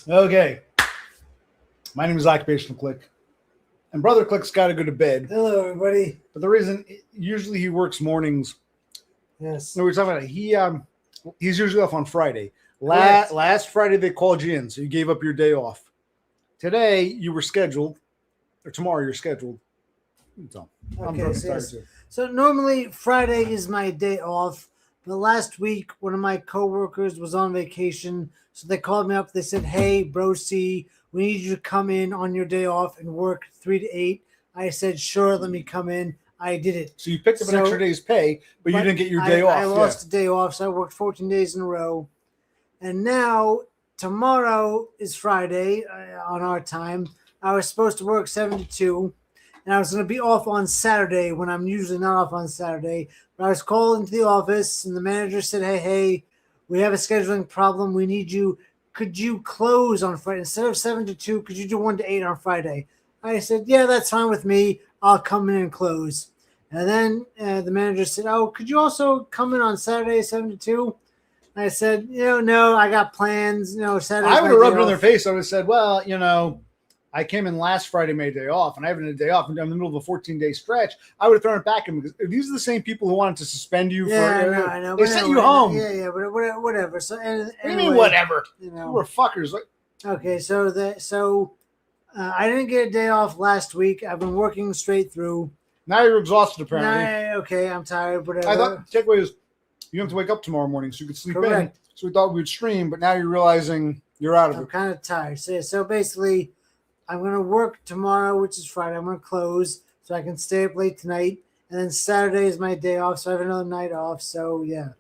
Okay. My name is Occupational Click. And Brother Click's got to go to bed. Hello, everybody. But the reason, usually he works mornings. Yes. No, we're talking about it. He's usually off on Friday. Correct. Last Friday, they called you in, so you gave up your day off. Today, you were scheduled, or tomorrow, you're scheduled. So, I'm Okay, fucking so, tired yes. too. So normally Friday is my day off, but last week one of my coworkers was on vacation, so they called me up. They said, "Hey, Bro C, we need you to come in on your day off and work 3 to 8." I said, "Sure, let me come in." I did it. So you picked up an So- extra day's pay, but you didn't get your day off. I lost a day off, so I worked 14 days in a row. And now, tomorrow is Friday on our time. I was supposed to work 7 to 2, and I was going to be off on Saturday when I'm usually not off on Saturday. But I was called into the office, and the manager said, hey, we have a scheduling problem. We need you. Could you close on Friday? Instead of 7 to 2, could you do 1 to 8 on Friday? I said, yeah, that's fine with me. I'll come in and close. And then the manager said, oh, could you also come in on Saturday, 7 to 2? I said, no, I got plans. Saturday. I would have rubbed it in their face. I would have said, well, I came in last Friday, made a day off, and I haven't had a day off. And I'm in the middle of a 14-day stretch. I would have thrown it back at them because these are the same people who wanted to suspend you. I know. They sent you home. Yeah, but whatever. So, What do you mean, whatever? You know. were fuckers. Okay, so I didn't get a day off last week. I've been working straight through. Now you're exhausted, apparently. Okay, I'm tired. Whatever. I thought the takeaway is you have to wake up tomorrow morning so you could sleep Correct. in. So we thought we'd stream, but now you're realizing you're out of I'm it. kind of tired. So basically, I'm going to work tomorrow, which is Friday. I'm going to close so I can stay up late tonight. And then Saturday is my day off, so I have another night off. So, yeah.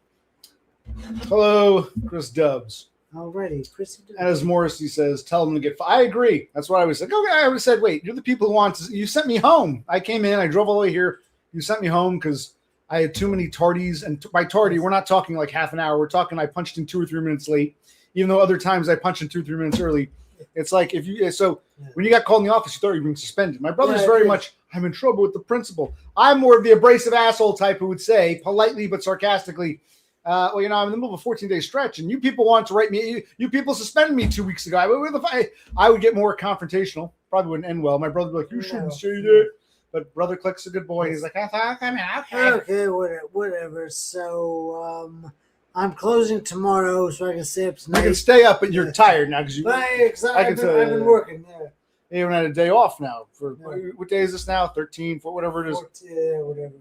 Hello, Chris Dubs. Already. Chrissy. And as Morrissey says, tell them to get. I agree. That's what I was like. Okay, I would have said, wait, you're the people who want to. You sent me home. I came in. I drove all the way here. You sent me home because I had too many tardies. And by tardy, we're not talking like half an hour. We're talking I punched in 2 or 3 minutes late, even though other times I punched in 2 or 3 minutes early. It's like when you got called in the office, you thought you were being suspended. My brother's very much, I'm in trouble with the principal. I'm more of the abrasive asshole type who would say politely but sarcastically, I'm in the middle of a 14-day stretch, and you people want to write me. You people suspended me 2 weeks ago. I would get more confrontational. Probably wouldn't end well. My brother would be like, you shouldn't say that. But Brother Click's a good boy. He's like, Okay, whatever. So, I'm closing tomorrow so I can stay up tonight. You can stay up, but you're tired now because I've been working. Yeah. You haven't had a day off now. What day is this now? 13, whatever it is. Yeah, whatever.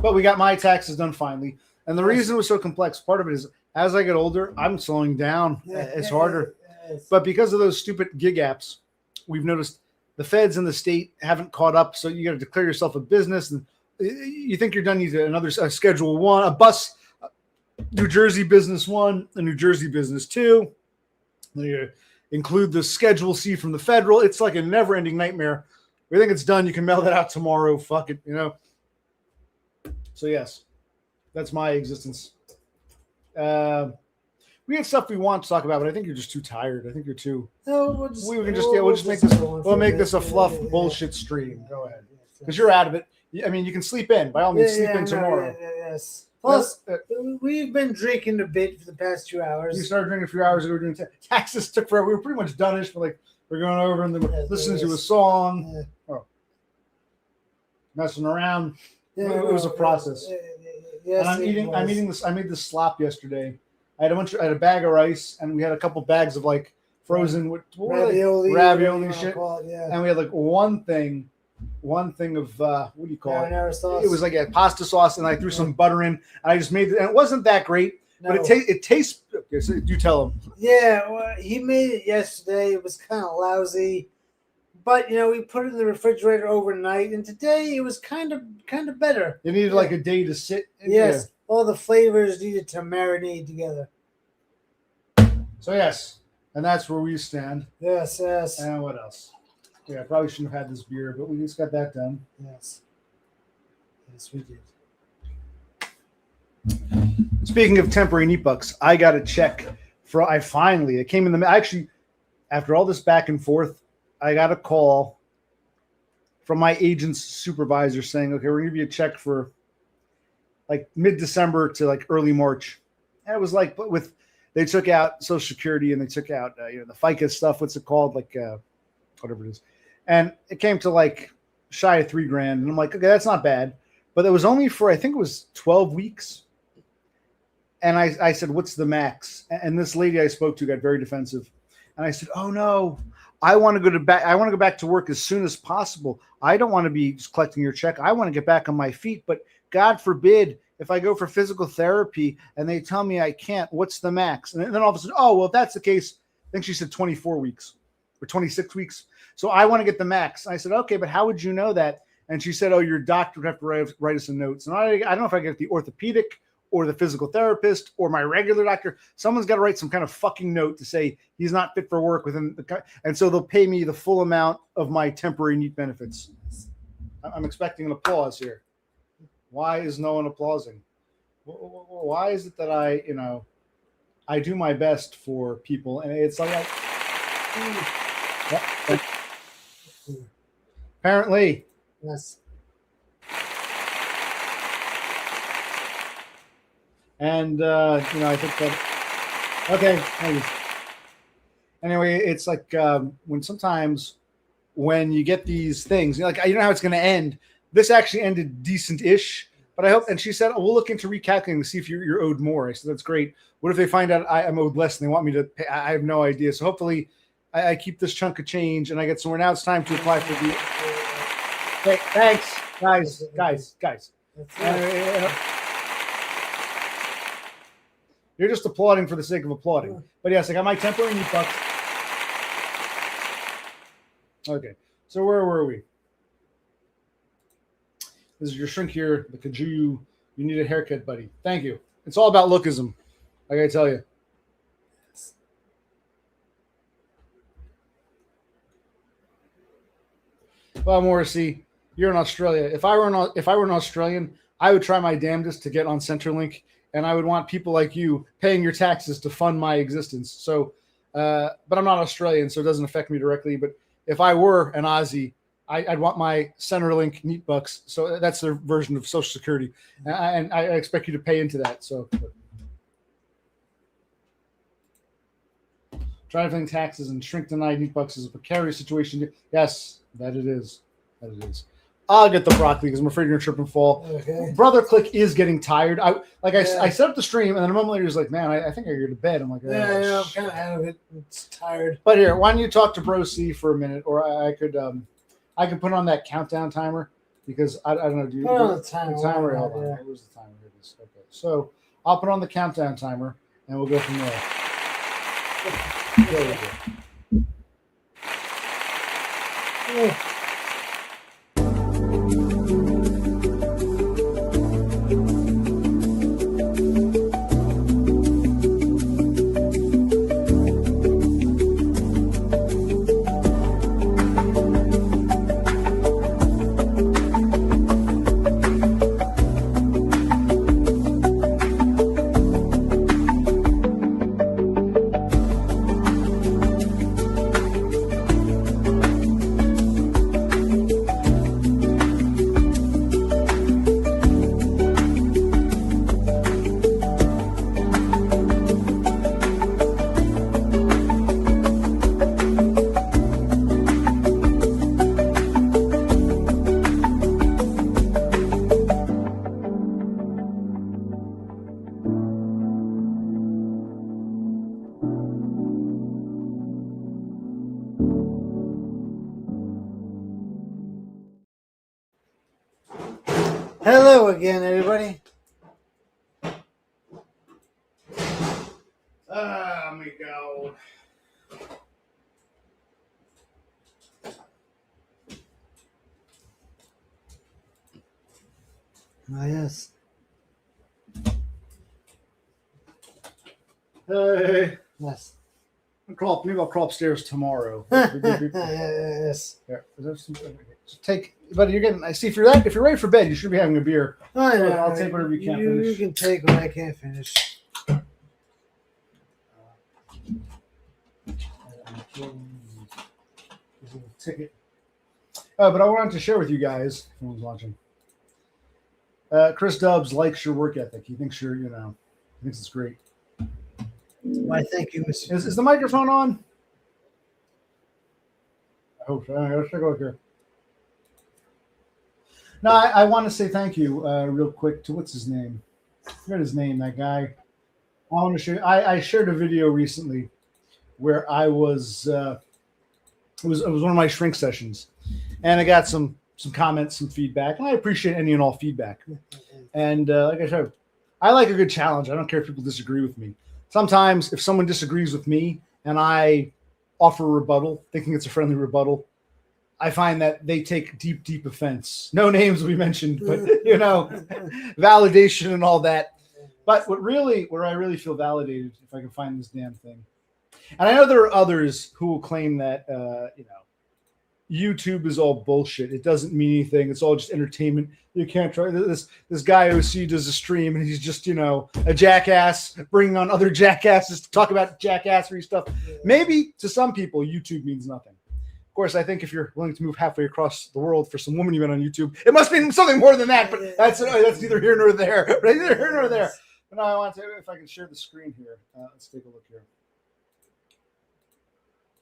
But we got my taxes done finally. And the reason it was so complex, part of it is as I get older, I'm slowing down. It's harder. But because of those stupid gig apps, we've noticed the feds in the state haven't caught up. So you got to declare yourself a business. And you think you're done, you need another Schedule 1, a bus, New Jersey Business 1, a New Jersey Business 2. Then you include the Schedule C from the federal. It's like a never-ending nightmare. We think it's done. You can mail that out tomorrow. Fuck it, So, yes, that's my existence. We have stuff we want to talk about, but I think you're just too tired. I think you're too. No, we'll make this a fluff bullshit stream. Go ahead, because you're out of it. I mean, you can sleep in. By all means, sleep in tomorrow. Yes. Plus, we've been drinking a bit for the past 2 hours. You started drinking a few hours ago. Doing taxes took forever. We were pretty much done-ish, but we're going over and then listening to a song. Messing around. It was a process. Yes, and I'm eating this. I made this slop yesterday. I had a bag of rice, and we had a couple bags of frozen ravioli shit. And we had one thing of what do you call it? Sauce. It was like a pasta sauce, and I threw some butter in, and I just made it. And it wasn't that great, but it tastes. Okay, so you tell him. Yeah, well, he made it yesterday. It was kind of lousy. But we put it in the refrigerator overnight, and today it was kind of better. It needed a day to sit. Yes, all the flavors needed to marinate together. So yes, and that's where we stand. Yes. And what else? Yeah, I probably shouldn't have had this beer, but we just got that done. Yes, we did. Speaking of temporary neat bucks, I got a check it came in actually after all this back and forth. I got a call from my agent's supervisor saying, okay, we're going to give you a check for mid-December to early March. And it was but with they took out Social Security and they took out the FICA stuff. What's it called? Like whatever it is. And it came to like shy of $3,000. And I'm like, okay, that's not bad. But it was only for, I think it was 12 weeks. And I said, what's the max? And this lady I spoke to got very defensive. And I said, oh no, I want to go back to work as soon as possible. I don't want to be just collecting your check. I want to get back on my feet. But God forbid, if I go for physical therapy and they tell me I can't, what's the max? And then all of a sudden, oh, well, if that's the case, I think she said 24 weeks or 26 weeks. So I want to get the max. And I said, okay, but how would you know that? And she said, oh, your doctor would have to write us some notes. And I don't know if I get the orthopedic or the physical therapist or my regular doctor. Someone's got to write some kind of fucking note to say he's not fit for work within the, and so they'll pay me the full amount of my temporary NEAT benefits. I'm expecting an applause here. Why is no one applauding? Why is it that I do my best for people and it's like, apparently. Yes. And I think that okay. Anyway, it's like when you get these things, you know how it's going to end. This actually ended decent-ish, but I hope. And she said, oh, we'll look into recalculating to see if you're owed more. I said, that's great. What if they find out I'm owed less and they want me to pay? I have no idea. So hopefully, I keep this chunk of change and I get somewhere. Now it's time to apply for the. Hey, thanks, guys. You're just applauding for the sake of applauding. But yes, I got my temporary NEAT bucks. Okay, so where were we? This is your shrink here, the Kaju. You need a haircut, buddy. Thank you. It's all about lookism, I gotta tell you. Well, Morrissey, you're in Australia. If I were an Australian, I would try my damnedest to get on Centrelink. And I would want people like you paying your taxes to fund my existence. So, but I'm not Australian, so it doesn't affect me directly. But if I were an Aussie, I'd want my Centrelink NEAT bucks. So that's their version of Social Security. And I expect you to pay into that. So traveling taxes and shrink denied NEAT bucks is a precarious situation. Yes, that it is. I'll get the broccoli because I'm afraid you're going to trip and fall. Okay. Brother Click is getting tired. I set up the stream, and then a moment later he's like, man, I think I go to bed. I'm like, oh, yeah, I'm kind of out of it. It's tired. But here, why don't you talk to Bro C for a minute, or I could put on that countdown timer because I don't know. Do you put on the timer? Hold on. Yeah. Where's the timer? Here it is. Okay, so I'll put on the countdown timer, and we'll go from there. There we go. Yeah. Hello again, everybody. Let me go. Oh, yes. Hey. Yes. Maybe I'll crawl upstairs tomorrow. Yes. Here, take, buddy. You're getting. I see. If you're ready for bed, you should be having a beer. I know. I'll take whatever you can finish. You can take what I can't finish. Ticket. But I wanted to share with you guys. If anyone's watching. Chris Dubbs likes your work ethic. He thinks you're, he thinks it's great. Why, thank you, Mr. Is the microphone on? I hope so. Let's take a look here. No, I want to say thank you real quick to what's his name? I forgot his name, that guy. I want to show you. I shared a video recently where I was it was one of my shrink sessions, and I got some comments, some feedback, and I appreciate any and all feedback. And like I said, I like a good challenge. I don't care if people disagree with me. Sometimes if someone disagrees with me and I offer a rebuttal, thinking it's a friendly rebuttal, I find that they take deep offense. No names will be mentioned, but you know, validation and all that. But where I really feel validated, if I can find this damn thing, and I know there are others who will claim that you know, YouTube is all bullshit. It doesn't mean anything. It's all just entertainment. You can't try this. This guy OC does a stream and he's just, you know, a jackass bringing on other jackasses to talk about jackassery stuff. Maybe to some people, YouTube means nothing. Of course, I think if you're willing to move halfway across the world for some woman you met on YouTube, it must mean something more than that. But that's neither here nor there. Neither here nor there. But no, I want to, if I can share the screen here. Let's take a look here.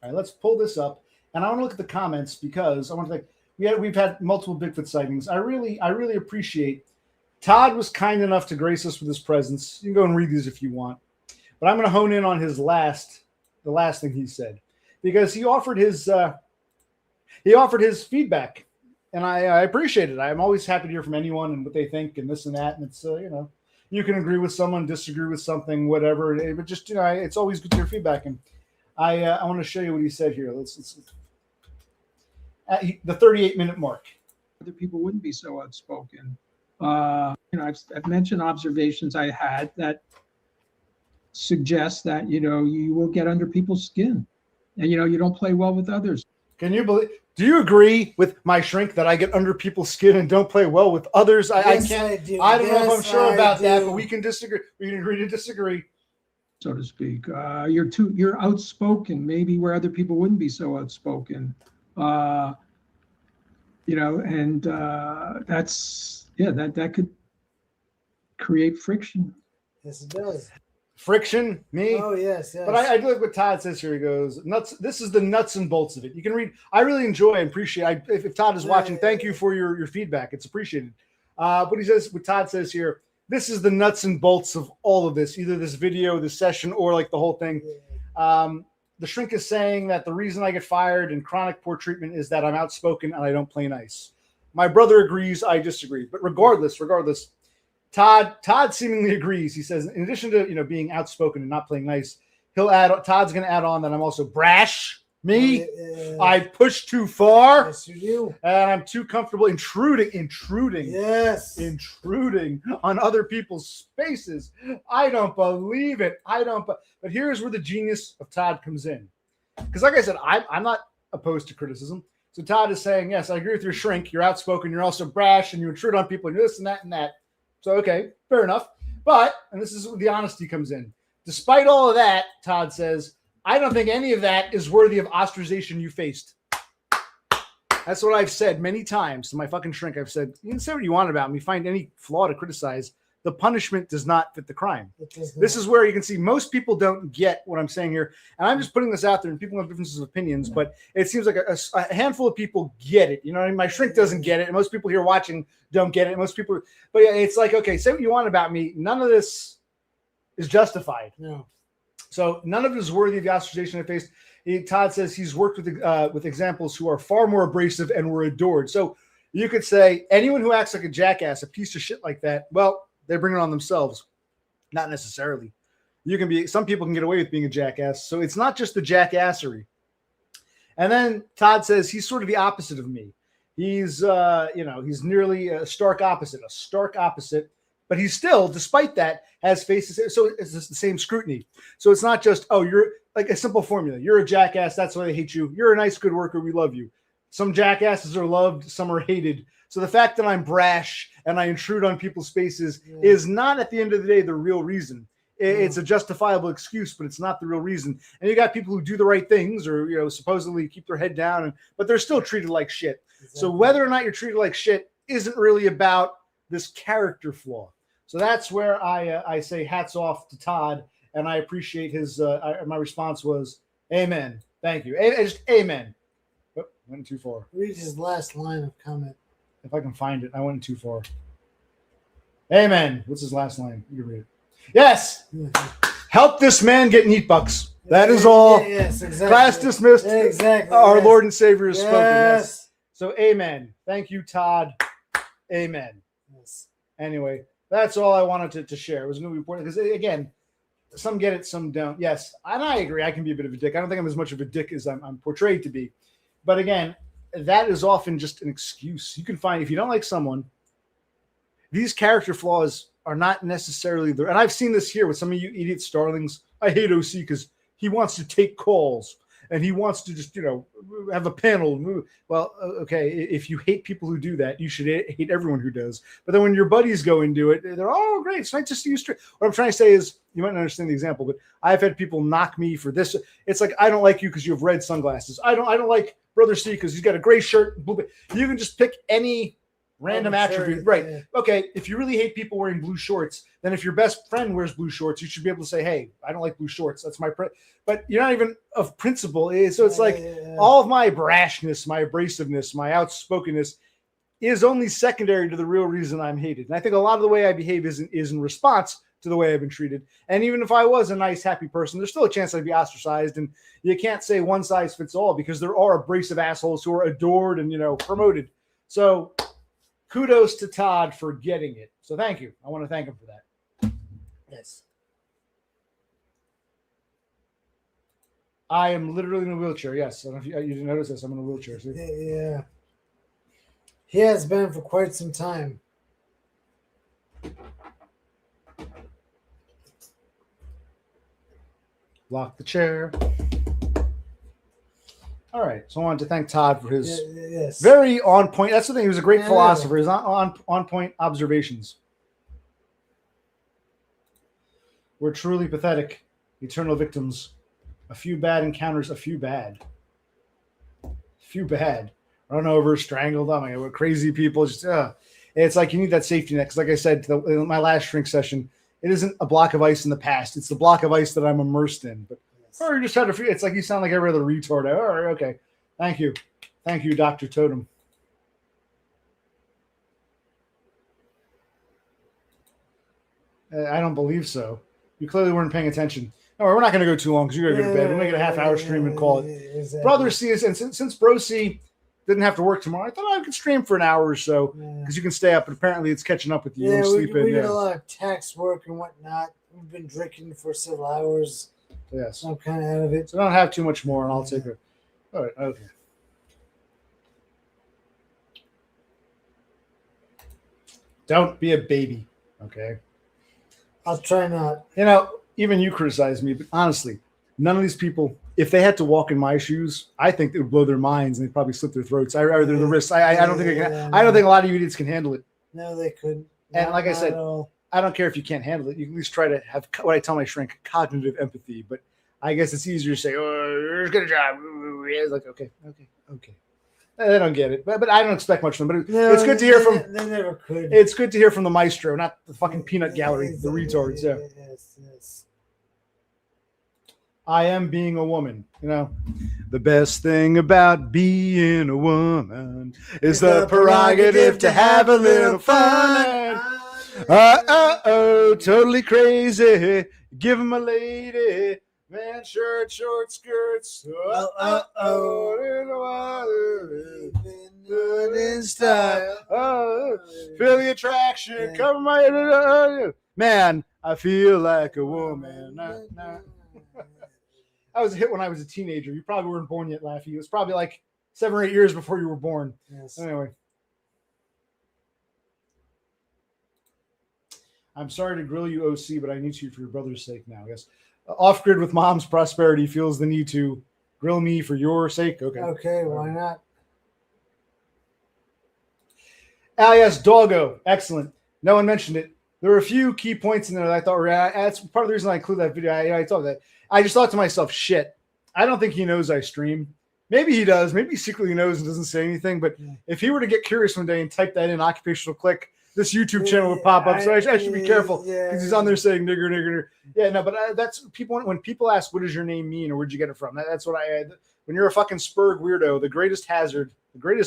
All right, let's pull this up. And I want to look at the comments because I want to think we've had multiple Bigfoot sightings. I really appreciate Todd was kind enough to grace us with his presence. You can go and read these if you want. But I'm going to hone in on the last thing he said, because he offered his feedback, and I appreciate it. I'm always happy to hear from anyone and what they think and this and that. And it's you know, you can agree with someone, disagree with something, whatever. But just, you know, it's always good to hear feedback. And I want to show you what he said here. Let's at the 38-minute mark. Other people wouldn't be so outspoken. You know, I've mentioned observations I had that suggest that, you know, you will get under people's skin, and, you know, you don't play well with others. Can you believe? Do you agree with my shrink that I get under people's skin and don't play well with others? Yes, I can't. I do. I don't know if I'm Yes, sure I about that, do. but we can disagree. We can agree to disagree. So to speak. You're outspoken, maybe where other people wouldn't be so outspoken. You know, and that could create friction. Yes, it does. Friction, me. Oh, yes. But I do like what Todd says here. He goes, nuts. This is the nuts and bolts of it. You can read. I really enjoy and appreciate. If Todd is watching, thank you for your feedback. It's appreciated. But he says, what Todd says here, this is the nuts and bolts of all of this, either this video, this session, or like the whole thing. The shrink is saying that the reason I get fired and chronic poor treatment is that I'm outspoken and I don't play nice. My brother agrees. I disagree. But regardless, Todd seemingly agrees. He says, in addition to, you know, being outspoken and not playing nice, Todd's going to add on that I'm also brash. Me, I push too far. Yes, you do. And I'm too comfortable intruding. Yes. Intruding on other people's spaces. I don't believe it. But here's where the genius of Todd comes in. Because like I said, I'm not opposed to criticism. So Todd is saying, yes, I agree with your shrink. You're outspoken. You're also brash and you intrude on people and this and that and that. So, okay, fair enough. But, and this is where the honesty comes in. Despite all of that, Todd says, I don't think any of that is worthy of ostracization you faced. That's what I've said many times to my fucking shrink. I've said, you can say what you want about me. Find any flaw to criticize. The punishment does not fit the crime. This is where you can see most people don't get what I'm saying here. And I'm just putting this out there, and people have differences of opinions, but it seems like a handful of people get it. You know what I mean? My shrink doesn't get it, and most people here watching don't get it. Most people, but yeah, it's like, okay, say what you want about me. None of this is justified. No. So none of it is worthy of the ostracization I faced. Todd says he's worked with examples who are far more abrasive and were adored. So you could say anyone who acts like a jackass, a piece of shit like that, well, they bring it on themselves. Not necessarily. Some people can get away with being a jackass. So it's not just the jackassery. And then Todd says he's sort of the opposite of me. He's, he's nearly a stark opposite. But he still, despite that, has faces. So it's the same scrutiny. So it's not just, oh, you're like a simple formula. You're a jackass. That's why they hate you. You're a nice, good worker. We love you. Some jackasses are loved. Some are hated. So the fact that I'm brash and I intrude on people's spaces is not, at the end of the day, the real reason. It's a justifiable excuse, but it's not the real reason. And you got people who do the right things or, you know, supposedly keep their head down, but they're still treated like shit. Exactly. So whether or not you're treated like shit isn't really about this character flaw. So that's where I say hats off to Todd and I appreciate his. My response was, "Amen, thank you." Just amen. Oh, went too far. Read his last line of comment. If I can find it, I went too far. Amen. What's his last line? You can read it. Yes. Help this man get neat bucks. That is all. Yes, exactly. Class dismissed. Exactly. Our yes. Lord and Savior has spoken. Yes. Yes. So, amen. Thank you, Todd. Amen. Yes. Anyway, that's all I wanted to share. It was going to be important because, again, some get it, some don't. Yes, and I agree. I can be a bit of a dick. I don't think I'm as much of a dick as I'm portrayed to be. But again, that is often just an excuse. You can find, if you don't like someone, these character flaws are not necessarily there. And I've seen this here with some of you idiot starlings. I hate OC because he wants to take calls and he wants to just, have a panel. Well, okay, if you hate people who do that, you should hate everyone who does. But then when your buddies go and do it, they're, oh, great, it's nice to see you straight. What I'm trying to say is, you might not understand the example, but I've had people knock me for this. It's like, I don't like you because you have red sunglasses. I don't like Brother C because he's got a gray shirt. Blue. You can just pick any random attribute. Right. Yeah. Okay. If you really hate people wearing blue shorts, then if your best friend wears blue shorts, you should be able to say, hey, I don't like blue shorts. That's my but you're not even of principle. So it's like all of my brashness, my abrasiveness, my outspokenness is only secondary to the real reason I'm hated. And I think a lot of the way I behave is in response to the way I've been treated. And even if I was a nice, happy person, there's still a chance I'd be ostracized. And you can't say one size fits all because there are abrasive assholes who are adored and, promoted. So kudos to Todd for getting it. So thank you. I want to thank him for that. Yes. I am literally in a wheelchair. Yes. I don't know if you didn't notice this. I'm in a wheelchair. See? Yeah. He has been for quite some time. Lock the chair. All right. So I wanted to thank Todd for his Yes. very on point. That's the thing. He was a great Yeah. philosopher. His on point observations. We're truly pathetic, eternal victims. A few bad encounters, a few bad. Run over, strangled. Oh my God, we're crazy people. Just it's like you need that safety net. Because like I said in my last shrink session, it isn't a block of ice in the past. It's the block of ice that I'm immersed in. But or you just had to. It's like you sound like every other retard. All right, okay. Thank you, Dr. Totem. I don't believe so. You clearly weren't paying attention. No, we're not going to go too long because you're going to go to bed. We'll make it a half-hour stream and call it. Exactly. Brother C is, and since Bro C didn't have to work tomorrow, I thought I could stream for an hour or so because you can stay up. But apparently, it's catching up with you. Yeah, You don't we sleep in. did Yeah. a lot of tax work and whatnot. We've been drinking for several hours. Yes. So I'm kind of out of it. So I don't have too much more, and I'll take it. All right. Okay. Don't be a baby. Okay. I'll try not. Even you criticize me, but honestly, none of these people, if they had to walk in my shoes, I think it would blow their minds and they'd probably slit their throats. I rather the wrists. I don't think I don't think a lot of you idiots can handle it. No, they couldn't. And like I Not said, at all. I don't care if you can't handle it. You can at least try to have what I tell my shrink, cognitive empathy. But I guess it's easier to say, "Oh, good job." It's like, okay. They don't get it, but I don't expect much from them. But No, it's good to hear from. They never could. It's good to hear from the maestro, not the fucking peanut gallery, the retards. Yeah. Yes. I am being a woman. The best thing about being a woman is the prerogative to have a little fun. Totally crazy. Give him a lady. Man, shirt, short skirts. In style. Feel the attraction. Cover my. Man, I feel like a woman. I was a hit when I was a teenager. You probably weren't born yet, Laffy. It was probably like 7 or 8 years before you were born. Yes. Anyway. I'm sorry to grill you, OC, but I need to for your brother's sake now. Yes. Off grid with mom's prosperity feels the need to grill me for your sake. Okay. Okay, why not? Yes, Doggo. Excellent. No one mentioned it. There were a few key points in there that I thought were, that's part of the reason I included that video. I thought that. I just thought to myself, shit, I don't think he knows I stream. Maybe he does. Maybe he secretly knows and doesn't say anything. But if he were to get curious one day and type that in occupational click, this YouTube channel would pop up. So I should be careful Yeah. because he's on there saying nigger, nigger, nigger. Yeah, no, but that's people. When people ask, "What does your name mean?" or "Where'd you get it from?" That's what I. When you're a fucking Spurg weirdo, the greatest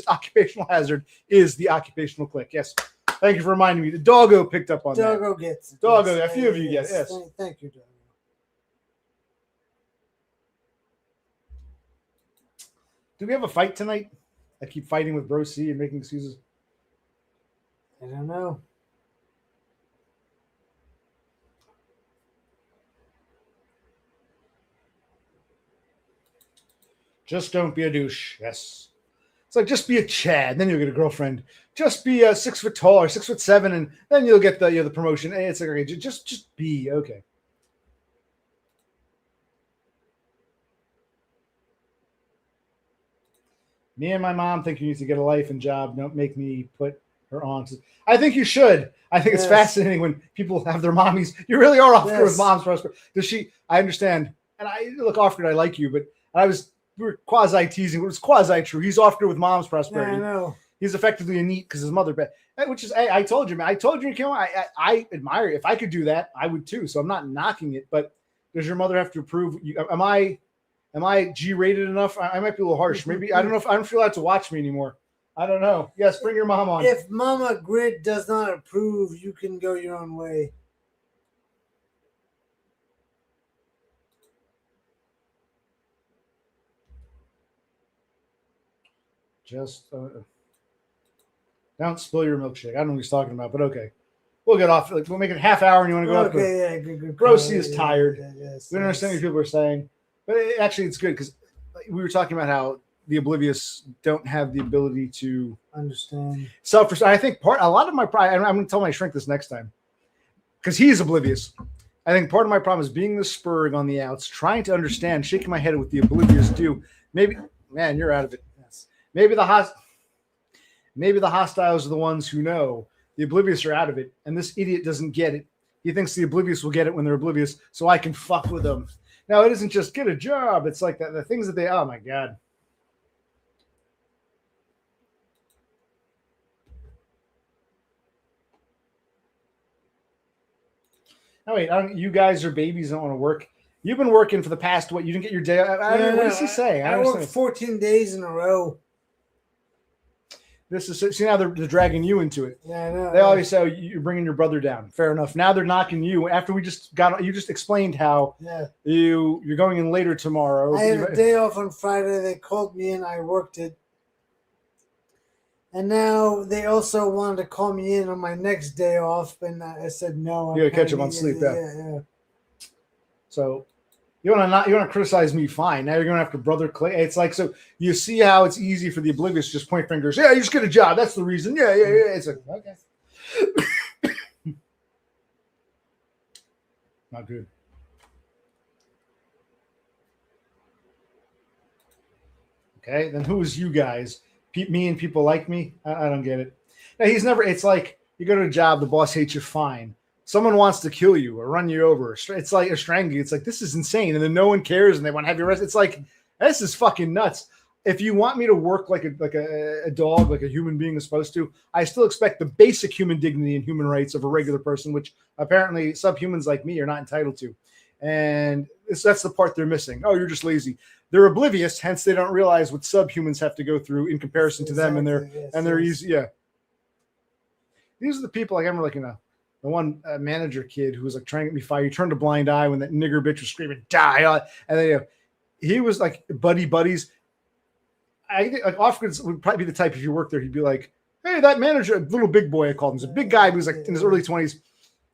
occupational hazard is the occupational click. Yes, thank you for reminding me. The doggo picked up on that. Doggo gets it. Doggo, Yes, a few of you get it, yes. Thank you, Doggo. Do we have a fight tonight? I keep fighting with Bro C and making excuses. I don't know. Just don't be a douche. Yes. It's like just be a Chad, then you'll get a girlfriend. Just be 6 foot tall or 6'7", and then you'll get the promotion. Hey, it's like okay, just be okay. Me and my mom think you need to get a life and job. Don't make me put her on. I think you should. I think it's Yes. fascinating when people have their mommies. You really are off Yes. with moms. Does she? I understand. And I look, Oscar, I like you, but we were quasi teasing. It was quasi true. He's off with mom's Yeah, prosperity. I know. He's effectively a neat because his mother, which is, I told you, man. I told you, Kim. I admire it. If I could do that, I would too. So I'm not knocking it, but does your mother have to approve? Am I G-rated enough? I might be a little harsh. Maybe I don't know if I don't feel allowed to watch me anymore. I don't know. Yes, bring your mom on. If Mama Grid does not approve, you can go your own way. Just don't spill your milkshake. I don't know what he's talking about, but okay. We'll get off. We'll make it half hour, and you want to go up. Okay, yeah, good. Grossy is tired. Yes, We don't understand what people are saying, but actually, it's good because we were talking about how the oblivious don't have the ability to understand. self-respect. I think a lot of my pride. I'm going to tell my shrink this next time because he's oblivious. I think part of my problem is being the Spurg on the outs, trying to understand, shaking my head at what the oblivious do. Maybe, man, you're out of it. Yes. Maybe the hostiles are the ones who know. The oblivious are out of it, and this idiot doesn't get it. He thinks the oblivious will get it when they're oblivious, so I can fuck with them. Now, it isn't just get a job. It's like the things that oh, my God. No, wait, you guys are babies, don't want to work. You've been working for the past, what, you didn't get your day? What does he say? I worked 14 days in a row. This is, see, now they're dragging you into it. Yeah, I know. They always say, oh, you're bringing your brother down. Fair enough. Now they're knocking you. After you just explained how you're going in later tomorrow. I had a day off on Friday. They called me in. I worked it. And now they also wanted to call me in on my next day off, and I said no. You gotta catch up on sleep. Yeah. So you want to criticize me? Fine. Now you're going after brother Clay. It's like, so you see how it's easy for the oblivious to just point fingers. Yeah, you just get a job. That's the reason. Yeah. It's like, okay. Not good. Okay, then who is you guys? Me and people like me? I don't get it. Now, it's like you go to a job, the boss hates you, fine. Someone wants to kill you or run you over. It's like a strangle. It's like, this is insane. And then no one cares and they want to have you arrested. It's like, this is fucking nuts. If you want me to work like a dog, like a human being is supposed to, I still expect the basic human dignity and human rights of a regular person, which apparently subhumans like me are not entitled to. And that's the part they're missing. Oh, you're just lazy. They're oblivious, hence they don't realize what subhumans have to go through in comparison to them, and they're easy. Yeah, these are the people. Like I remember, like the one manager kid who was like trying to get me fired. He turned a blind eye when that nigger bitch was screaming "die," and then he was like buddies. I think like Offgood would probably be the type if you worked there. He'd be like, "Hey, that manager, little big boy, I called him. He's a big guy. He was like in his early 20s."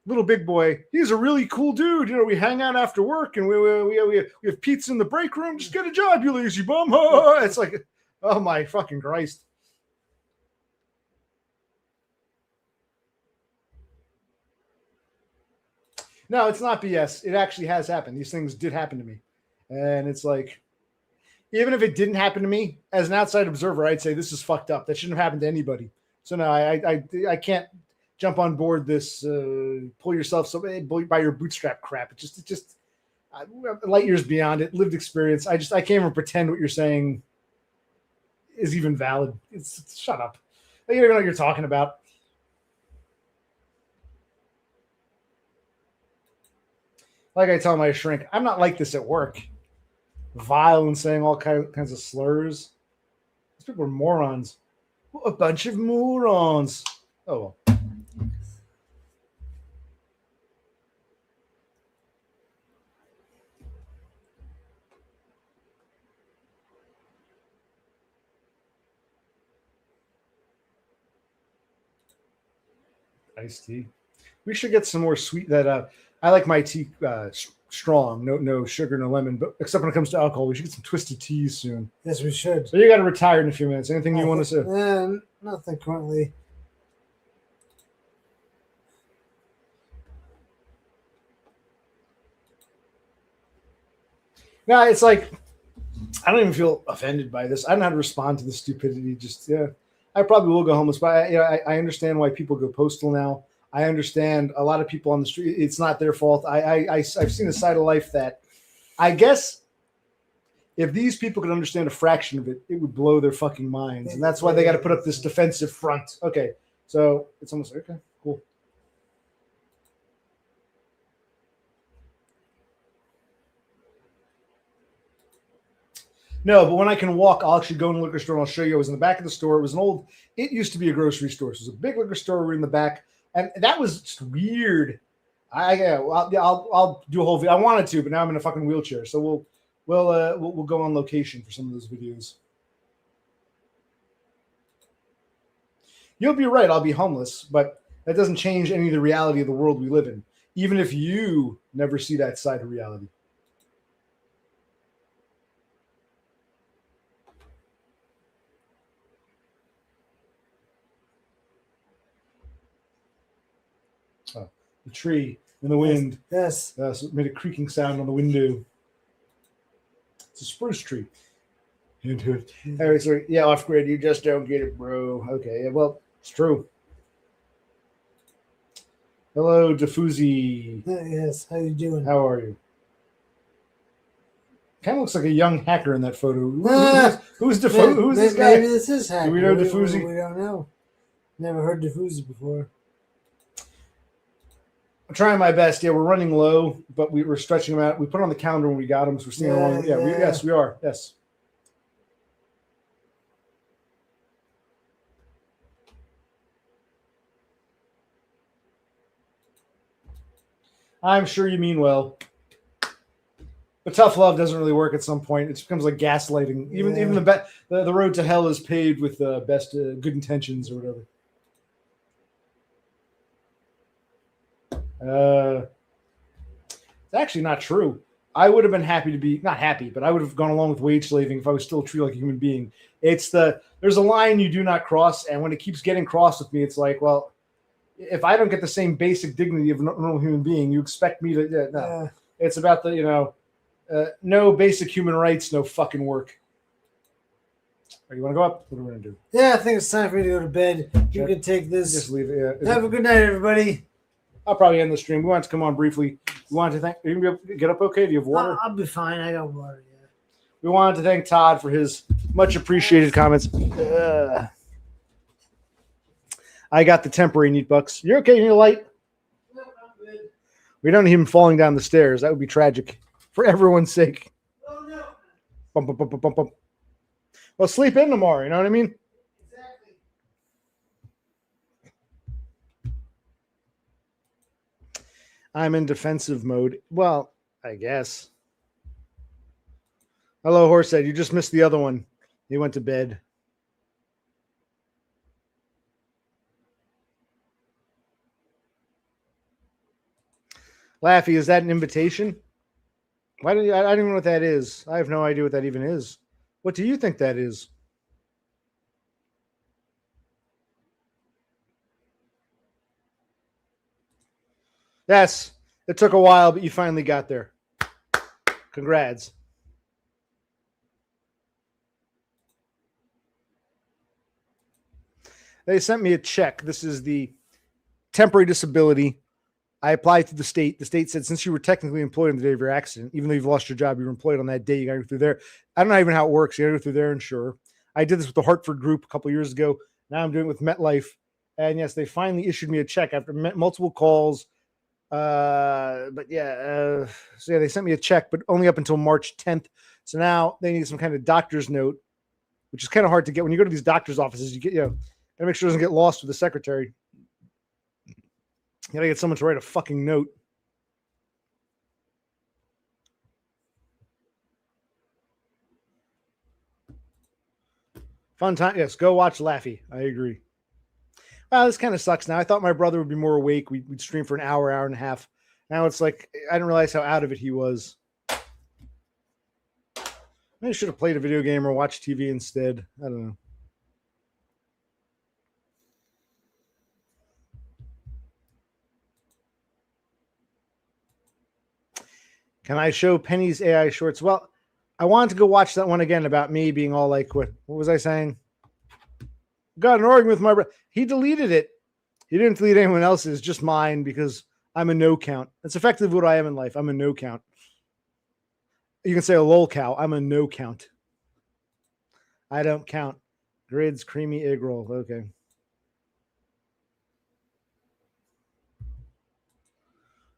Little big boy, he's a really cool dude. You know, we hang out after work and we have pizza in the break room. Just get a job, you lazy bum. It's like, oh my fucking Christ. No, it's not BS. It actually has happened. These things did happen to me. And it's like, even if it didn't happen to me, as an outside observer, I'd say this is fucked up. That shouldn't have happened to anybody. So no, I can't jump on board this pull yourself by your bootstrap crap. It just light years beyond it, lived experience. I can't even pretend what you're saying is even valid. It's shut up. You don't know what you're talking about. Like I tell my shrink, I'm not like this at work. Vile and saying all kinds of slurs. These people are morons. A bunch of morons. Oh well. Iced tea. We should get some more sweet. That I like my tea strong, no sugar, no lemon. But except when it comes to alcohol, we should get some twisted teas soon. Yes, we should. So you got to retire in a few minutes. Anything you want to say? Nothing currently. No, it's like I don't even feel offended by this. I don't know how to respond to this stupidity. Just I probably will go homeless, but I understand why people go postal now. I understand a lot of people on the street. It's not their fault. I've seen a side of life that I guess if these people could understand a fraction of it, it would blow their fucking minds, and that's why they got to put up this defensive front. Okay, so it's almost okay, cool. No, but when I can walk, I'll actually go in the liquor store and I'll show you. I was in the back of the store. It was it used to be a grocery store. So it was a big liquor store. We're in the back. And that was just weird. I'll do a whole video. I wanted to, but now I'm in a fucking wheelchair. So we'll go on location for some of those videos. You'll be right. I'll be homeless, but that doesn't change any of the reality of the world we live in. Even if you never see that side of reality. The tree in the wind. Yes. So it made a creaking sound on the window. It's a spruce tree. Anyway, so yeah, off grid. You just don't get it, bro. Okay, well, it's true. Hello, Diffuzi. Yes. How you doing? How are you? Kind of looks like a young hacker in that photo. Who's Diffuzi? Who's this guy? Maybe this is hacker. Do we know Diffuzi? We don't know. Never heard Diffuzi before. I'm trying my best. Yeah, we're running low, but we're stretching them out. We put on the calendar when we got them, so we're seeing along. Yeah, yes, we are. Yes. I'm sure you mean well, but tough love doesn't really work at some point. It becomes like gaslighting. Even the road to hell is paved with the best good intentions or whatever. It's actually not true. I would have been happy to be not happy, but I would have gone along with wage slaving if I was still treated like a human being. There's a line you do not cross, and when it keeps getting crossed with me, it's like, well, if I don't get the same basic dignity of a normal human being, you expect me to? No. It's about the no basic human rights, no fucking work. Right, you want to go up? What are we gonna do? Yeah, I think it's time for me to go to bed. You can take this. Just leave it. Yeah. Have a good night, everybody. I'll probably end the stream. We want to come on briefly. We wanted to thank. Are you gonna be able to get up okay? Do you have water? I'll be fine. I got water. Yeah. We wanted to thank Todd for his much appreciated comments. I got the temporary neat bucks. You're okay? You need a light? No, I'm good. We don't need him falling down the stairs. That would be tragic for everyone's sake. Oh no. Bump, bump, bump, bump, bump. Well, sleep in tomorrow. You know what I mean? Exactly. I'm in defensive mode. Well, I guess. Hello, Horsehead. You just missed the other one. He went to bed. Laffy, is that an invitation? I don't even know what that is. I have no idea what that even is. What do you think that is? Yes, it took a while, but you finally got there. Congrats. They sent me a check. This is the temporary disability. I applied to the state. The state said, since you were technically employed on the day of your accident, even though you've lost your job, you were employed on that day. You got to go through there. I don't know even how it works. You got to go through their insurer. I did this with the Hartford Group a couple of years ago. Now I'm doing it with MetLife. And yes, they finally issued me a check after multiple calls, But yeah, so yeah, they sent me a check, but only up until March 10th. So now they need some kind of doctor's note, which is kind of hard to get when you go to these doctor's offices. You get, gotta make sure it doesn't get lost with the secretary. You gotta get someone to write a fucking note. Fun time. Yes, go watch Laffy. I agree. Well, this kind of sucks now. I thought my brother would be more awake. We'd stream for an hour, hour and a half. Now it's like, I didn't realize how out of it he was. Maybe I should have played a video game or watched TV instead. I don't know. Can I show Penny's AI shorts? Well, I wanted to go watch that one again about me being all like, what was I saying? Got an argument with my brother. He deleted it. He didn't delete anyone else's, just mine, because I'm a no count. That's effectively what I am in life. I'm a no count. You can say a lol cow. I'm a no count. I don't count. Grids, creamy egg roll. Okay.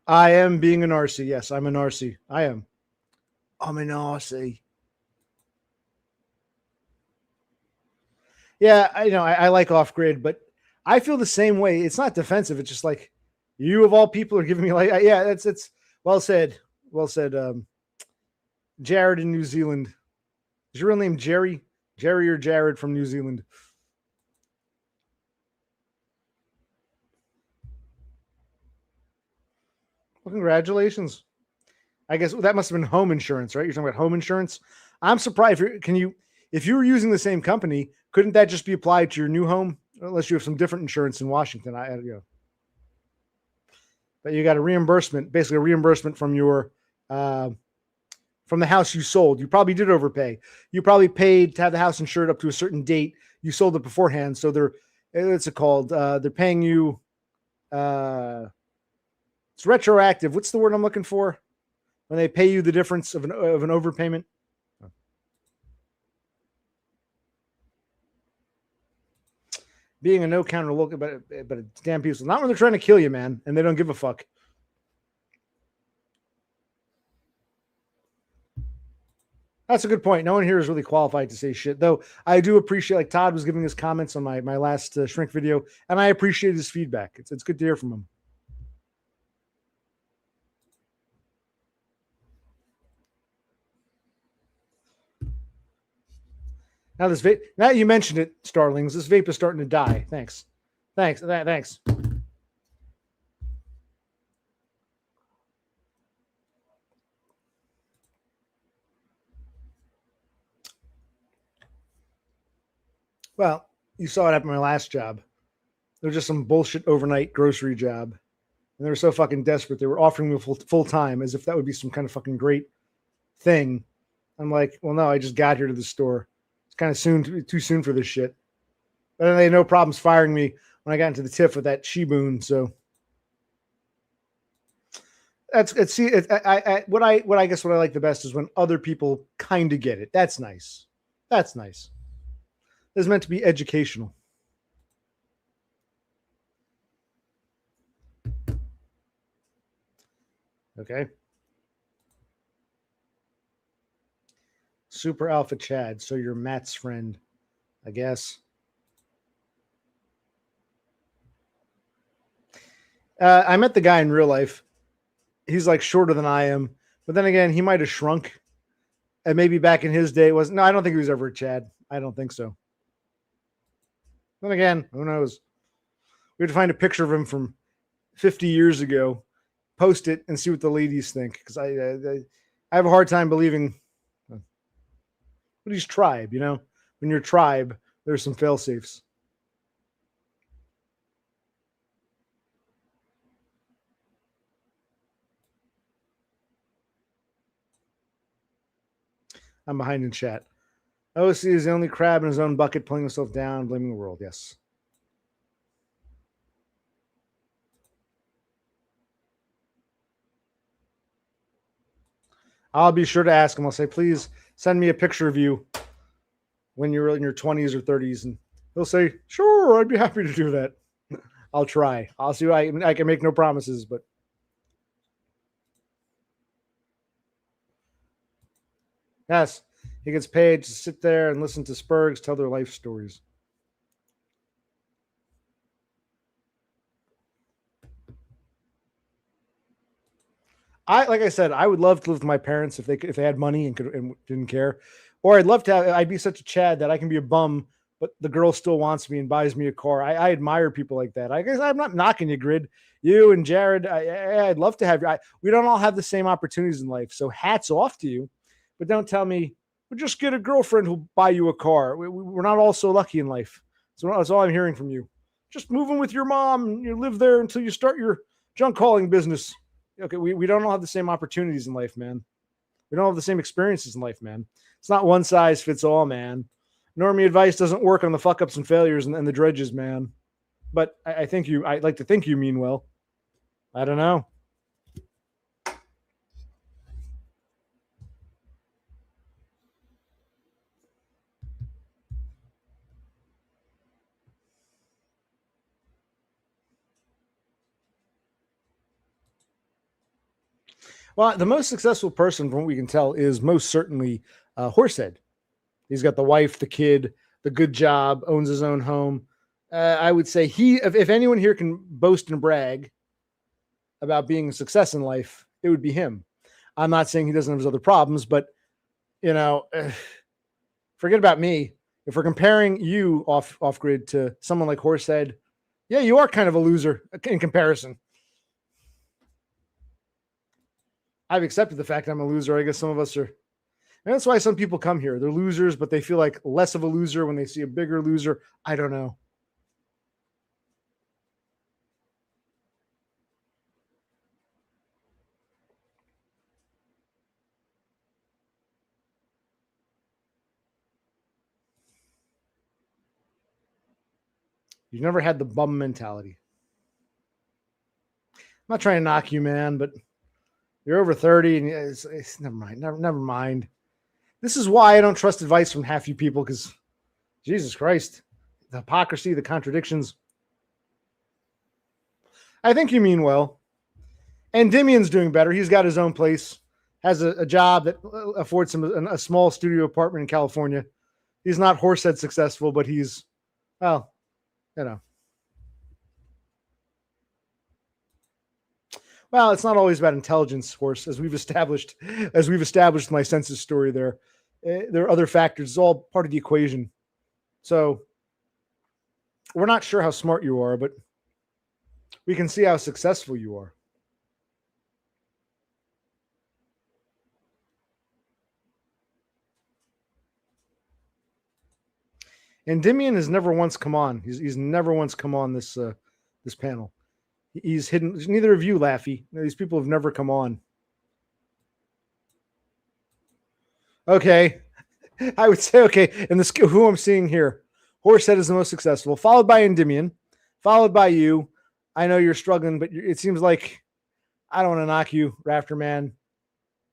I am being an RC. Yes, I'm an RC. I am. I'm an RC. Yeah, I like off grid, but I feel the same way. It's not defensive. It's just like you of all people are giving me like, yeah, it's well said. Well said. Jared in New Zealand. Is your real name Jerry? Jerry or Jared from New Zealand? Well, congratulations. I guess that must have been home insurance, right? You're talking about home insurance. I'm surprised. If you were using the same company, couldn't that just be applied to your new home? Unless you have some different insurance in Washington. But you got a reimbursement, basically a reimbursement from your from the house you sold. You probably did overpay. You probably paid to have the house insured up to a certain date. You sold it beforehand, so they're paying you. It's retroactive. What's the word I'm looking for? When they pay you the difference of an overpayment. Being a no counter look, but it's damn people. Not when they're trying to kill you, man, and they don't give a fuck. That's a good point. No one here is really qualified to say shit, though. I do appreciate, like Todd was giving his comments on my last shrink video, and I appreciate his feedback. It's good to hear from him. Now this vape. Now you mentioned it, Starlings. This vape is starting to die. Thanks. Thanks. Well, you saw it happen at my last job. There was just some bullshit overnight grocery job. And they were so fucking desperate. They were offering me full time as if that would be some kind of fucking great thing. I'm like, well, no, I just got here to the store. It's kind of too soon for this shit. But then they had no problems firing me when I got into the tiff with that Shiboon. So what I like the best is when other people kind of get it. That's nice. That's nice. It's meant to be educational. Okay. Super Alpha Chad. So you're Matt's friend, I guess. I met the guy in real life. He's like shorter than I am, but then again, he might have shrunk. And maybe back in his day no, I don't think he was ever a Chad. I don't think so. Then again, who knows? We have to find a picture of him from 50 years ago, post it, and see what the ladies think. Because I have a hard time believing. But he's tribe, When you're tribe, there's some fail safes. I'm behind in chat. OC is the only crab in his own bucket, pulling himself down, blaming the world. Yes. I'll be sure to ask him. I'll say, please send me a picture of you when you're in your 20s or 30s. And he'll say, sure, I'd be happy to do that. I'll try. I'll see what I can make no promises, but Yes, he gets paid to sit there and listen to Spurgs tell their life stories. Like I said, I would love to live with my parents if they had money and didn't care, or I'd love to have. I'd be such a Chad that I can be a bum, but the girl still wants me and buys me a car. I admire people like that. I guess I'm not knocking you, Grid. You and Jared, I'd love to have you. We don't all have the same opportunities in life, so hats off to you. But don't tell me, well, just get a girlfriend who'll buy you a car. We're not all so lucky in life. So that's all I'm hearing from you. Just move in with your mom and you live there until you start your junk hauling business. Okay, we don't all have the same opportunities in life, man. We don't have the same experiences in life, man. It's not one size fits all, man. Normie advice doesn't work on the fuck ups and failures and the dredges, man. But I'd like to think you mean well. I don't know. Well, the most successful person, from what we can tell, is most certainly Horsehead. He's got the wife, the kid, the good job, owns his own home. I would say if anyone here can boast and brag about being a success in life, it would be him. I'm not saying he doesn't have his other problems, but forget about me. If we're comparing you off grid to someone like Horsehead, yeah, you are kind of a loser in comparison. I've accepted the fact I'm a loser. I guess some of us are. And that's why some people come here. They're losers, but they feel like less of a loser when they see a bigger loser. I don't know. You've never had the bum mentality. I'm not trying to knock you, man, but you're over 30 and it's never mind. Never mind. This is why I don't trust advice from half you people, because Jesus Christ, the hypocrisy, the contradictions. I think you mean well. And Dimian's doing better. He's got his own place, has a job that affords him a small studio apartment in California. He's not Horsehead successful, but he's, well, you know. Well, it's not always about intelligence, Horse, as we've established my census story there. There are other factors. It's all part of the equation. So we're not sure how smart you are, but we can see how successful you are. And Dimian has never once come on. He's never once come on this panel. He's hidden. Neither of you, Laffy. These people have never come on. Okay. I would say, okay, and who I'm seeing here, Horsehead is the most successful, followed by Endymion, followed by you. I know you're struggling, but it seems like, I don't want to knock you, Rafter Man.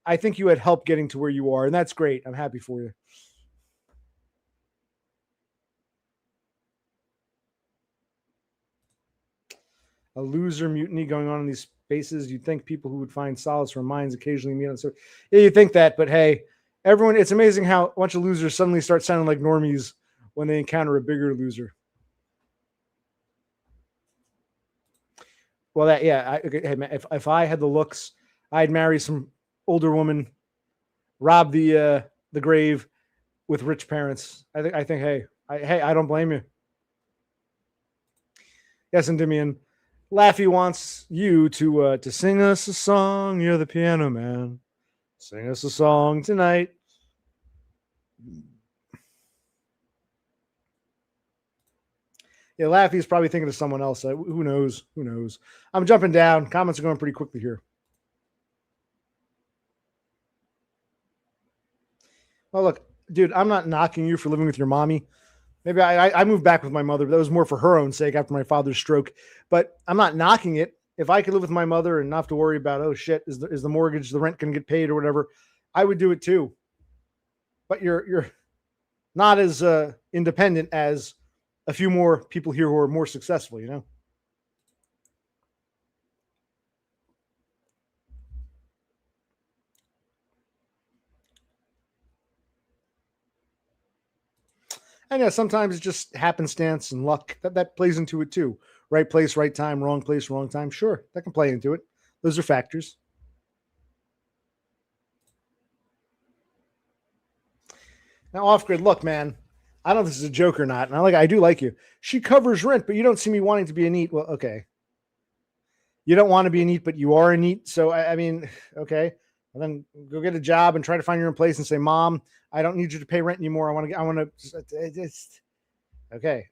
I think you had help getting to where you are, and that's great. I'm happy for you. A loser mutiny going on in these spaces. You'd think people who would find solace from minds occasionally meet on the surface. Yeah, you think that, but hey, everyone, it's amazing how a bunch of losers suddenly start sounding like normies when they encounter a bigger loser. Well, if I had the looks, I'd marry some older woman, rob the grave with rich parents. I think, hey, I don't blame you. Yes, Endymion. Laffy wants you to sing us a song. You're the piano man. Sing us a song tonight. Yeah, Laffy's probably thinking of someone else. Who knows? Who knows? I'm jumping down. Comments are going pretty quickly here. Well, look, dude, I'm not knocking you for living with your mommy. Maybe I moved back with my mother, but that was more for her own sake after my father's stroke. But I'm not knocking it. If I could live with my mother and not have to worry about, oh shit, is the mortgage, the rent going to get paid or whatever, I would do it too. But you're not as independent as a few more people here who are more successful, you know? And yeah, sometimes it's just happenstance and luck that plays into it too. Right place, right time, wrong place, wrong time. Sure, that can play into it. Those are factors. Now, off grid, look, man, I don't know if this is a joke or not. And I do like you. She covers rent, but you don't see me wanting to be a neat. Well, okay. You don't want to be a neat, but you are a neat. So I mean, okay. And then go get a job and try to find your own place and say, Mom, I don't need you to pay rent anymore. I want to, it's okay.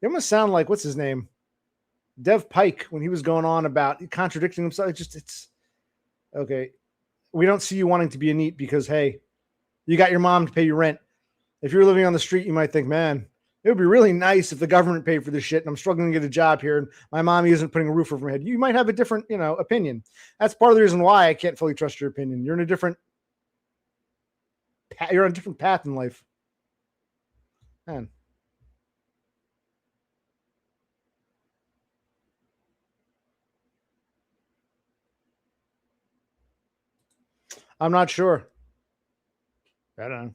It must sound like, what's his name? Dev Pike, when he was going on about contradicting himself. It's okay. We don't see you wanting to be a neat because, hey, you got your mom to pay your rent. If you're living on the street, you might think, man, it would be really nice if the government paid for this shit and I'm struggling to get a job here and my mommy isn't putting a roof over my head. You might have a different, opinion. That's part of the reason why I can't fully trust your opinion. You're on a different path in life. Man. I'm not sure. I don't know.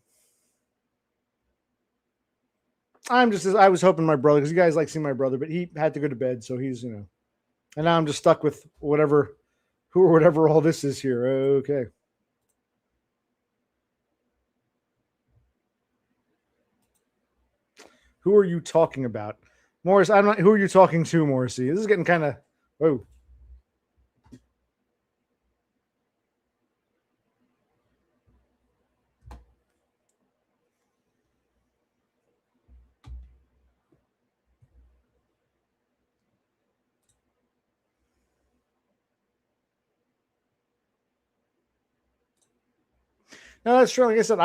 I was hoping my brother, because you guys like seeing my brother, but he had to go to bed. So he's, and now I'm just stuck with whatever all this is here. Okay. Who are you talking about? Morris, who are you talking to, Morrissey? This is getting kind of, whoa. No, that's true. Like I said,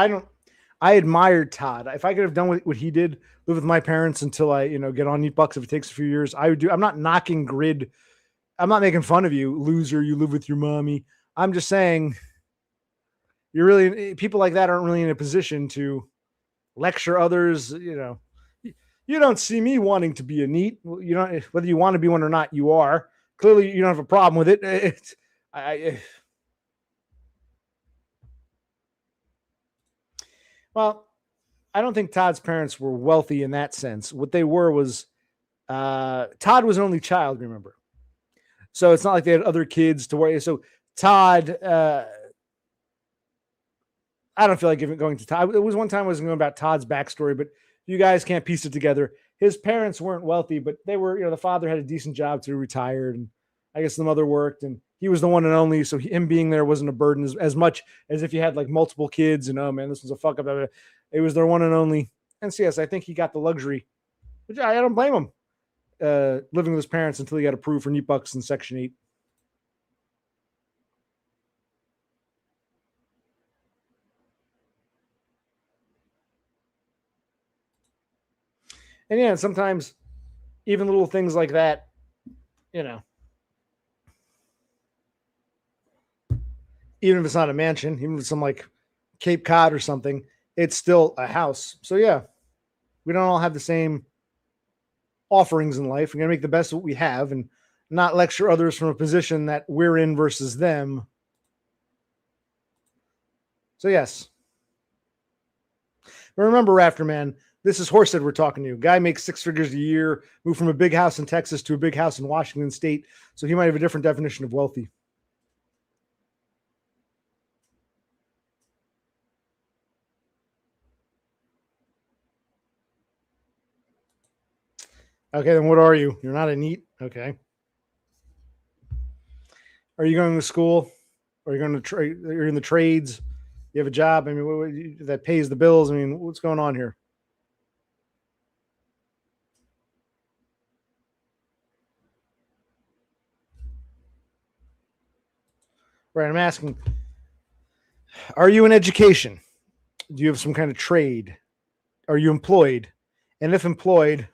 I admired Todd. If I could have done what he did, live with my parents until I, get on Neat Bucks, if it takes a few years, I would do. I'm not knocking grid. I'm not making fun of you, loser. You live with your mommy. I'm just saying people like that aren't really in a position to lecture others. You don't see me wanting to be a neat. You know, whether you want to be one or not, you are. Clearly, you don't have a problem with it. Well, I don't think Todd's parents were wealthy in that sense. What they were was Todd was an only child, remember? So it's not like they had other kids to worry. So Todd, I don't feel like going to Todd. It was one time I was going about Todd's backstory, but you guys can't piece it together. His parents weren't wealthy, but they were, the father had a decent job to retired, and I guess the mother worked, and he was the one and only. So him being there wasn't a burden as much as if you had like multiple kids and, oh man, this was a fuck up. It was their one and only. And so, yes, I think he got the luxury, which I don't blame him, living with his parents until he got approved for Neat Bucks in Section 8. And yeah, sometimes even little things like that, even if it's not a mansion, even if it's some like Cape Cod or something, it's still a house. So yeah, we don't all have the same offerings in life. We're going to make the best of what we have and not lecture others from a position that we're in versus them. So yes. But remember, Rafterman, this is Horsehead we're talking to. Guy makes 6 figures a year, moved from a big house in Texas to a big house in Washington State. So he might have a different definition of wealthy. Okay, then what are you? You're not a neat. Okay. Are you going to school? Are you going to trade? You're in the trades. You have a job. I mean, that pays the bills. I mean, what's going on here? Right. I'm asking, are you in education? Do you have some kind of trade? Are you employed? And if employed,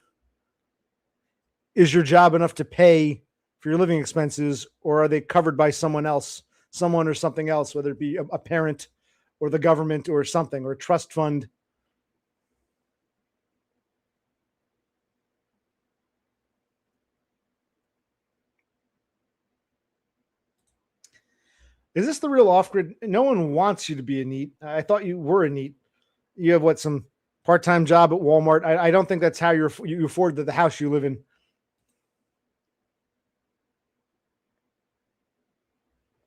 is your job enough to pay for your living expenses, or are they covered by someone else, someone or something else, whether it be a parent or the government or something, or a trust fund? Is this the real off-grid? No one wants you to be a neat. I thought you were a neat. You have what, some part-time job at Walmart? I don't think that's how you afford the house you live in.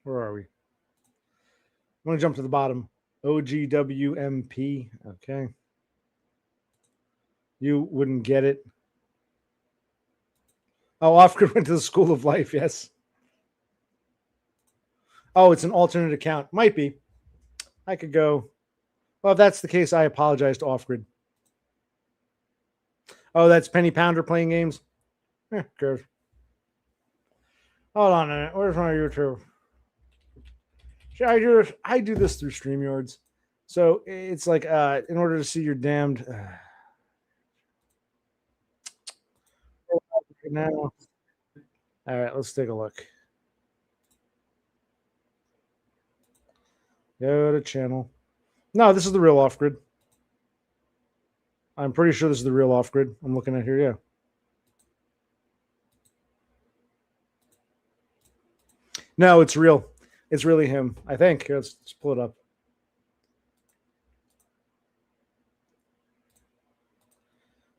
Where are we? I'm going to jump to the bottom. OGWMP. Okay. You wouldn't get it. Oh, Offgrid went to the School of Life. Yes. Oh, it's an alternate account. Might be. I could go. Well, if that's the case, I apologize to Offgrid. Oh, that's Penny Pounder playing games? Good. Hold on a minute. Where's my YouTube? See, I do this through StreamYards. So it's like in order to see your damned now. All right, let's take a look. Go to channel. No, this is the real Offgrid. I'm pretty sure this is the real Offgrid I'm looking at here. Yeah. No, it's real. It's really him, I think. Here, let's pull it up.